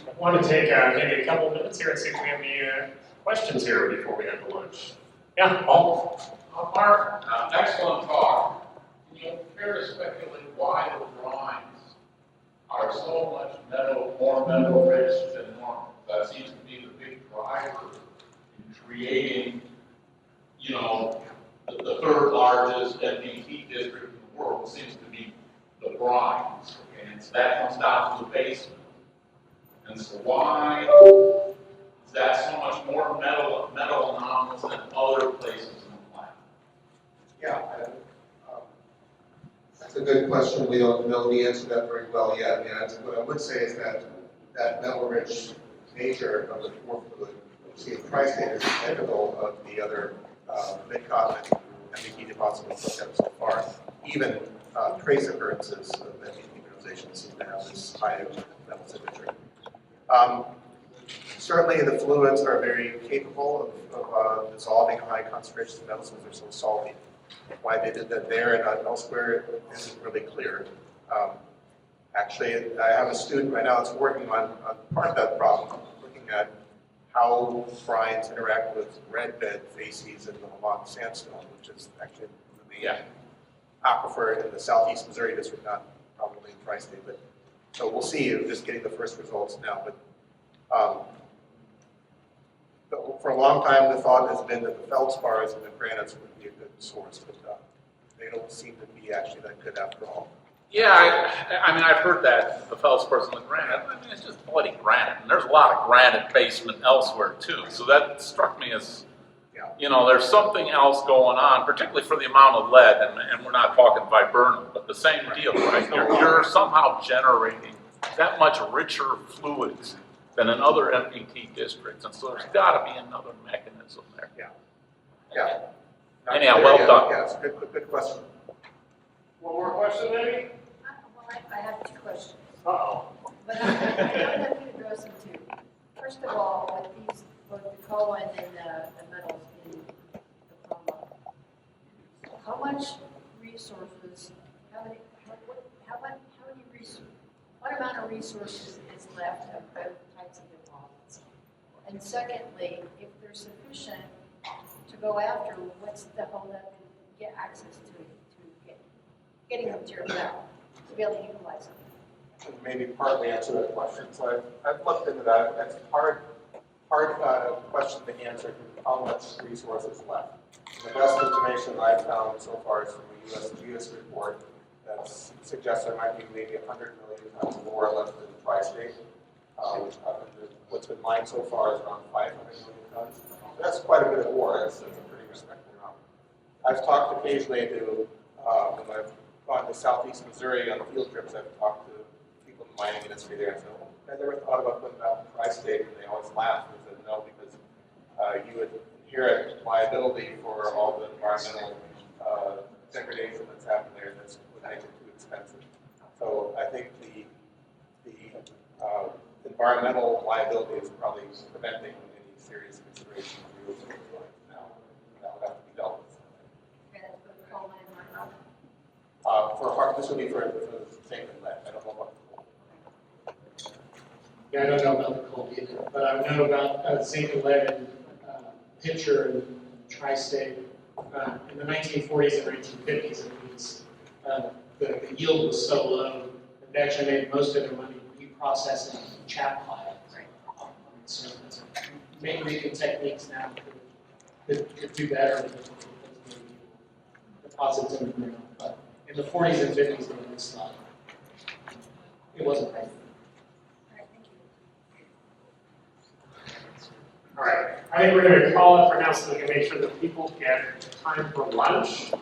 I want to take maybe a couple of minutes here and see if we have any questions here before we have the lunch. Yeah, Paul? Mark, excellent talk. Can you care to speculate why the drawings are so much more metal rich than normal? That seems to be the big driver in creating, the third largest MPT district in the world seems to be the brines. And so that comes down to the basement. And so why is that so much more metal anomalous than other places in the planet? Yeah, that's a good question. We don't know the answer to that very well yet. What I would say is that metal-rich nature of the core fluid, we see in tri-state is typical of the other mid-continent MPT deposits we've looked at so far. Even trace occurrences of MPT mineralization seem to have this high metal symmetry. Certainly, the fluids are very capable of dissolving high concentrations of metals because they're so salty. Why they did that there and not elsewhere isn't really clear. Actually, I have a student right now that's working on part of that problem, looking at how brines interact with red bed facies in the Lamont sandstone, which is actually the main aquifer in the southeast Missouri district, not probably in tri-state. But so we'll see. We're just getting the first results now. But for a long time, the thought has been that the feldspars and the granites would be a good source, but they don't seem to be actually that good after all. Yeah, I mean, I've heard that, the feldspars and the granite. I mean, it's just bloody granite. And there's a lot of granite basement elsewhere, too. So that struck me as, there's something else going on, particularly for the amount of lead. And we're not talking viburnum, but the same deal, right? You're somehow generating that much richer fluids than in other MPT districts. And so there's got to be another mechanism there. Yeah. Anyhow, well done. Yeah, it's a good question. One more question, maybe? Well, I have two questions. Uh-oh. But I don't know if you address them too. First of all, with these, both the colloid and the metals in the chroma, how much resources, what amount of resources is left of both types of deposits? And secondly, if they're sufficient to go after, what's the holdup in get access to it, getting the materials out, to be able to utilize them? And maybe partly answer that question. So I've looked into that. That's hard question to answer. How much resources left? The best information I've found so far is from a USGS report that suggests there might be maybe 100 million tons more left in the tri-state. What's been mined so far is around 500 million tons. That's quite a bit of ore. That's a pretty respectable amount. I've talked occasionally to, when I've gone to southeast Missouri on field trips, I've talked to people in the mining industry there and said, "Oh, I never thought about putting that in the tri-state," and they always laugh and said, "No, because you would inherit liability for all the environmental degradation that's happened there. That would make it too expensive." So I think the environmental liability is probably preventing any serious consideration of resource lines now. That would have to be dealt with. Okay, that's both coal and environmental. This would be for the zinc and lead. I don't know about the coal. Yeah, I don't know about the coal either, but I know about zinc and lead and pitcher and tri-state. In the 1940s and 1950s, at least, the yield was so low that they actually made most of their money reprocessing chat pile. So making techniques now could do better with deposits in the ground. But in the 40s and 50s, they really stopped. It wasn't right. All right, thank you. All right, I think we're going to call it for now so we can make sure that people get time for lunch.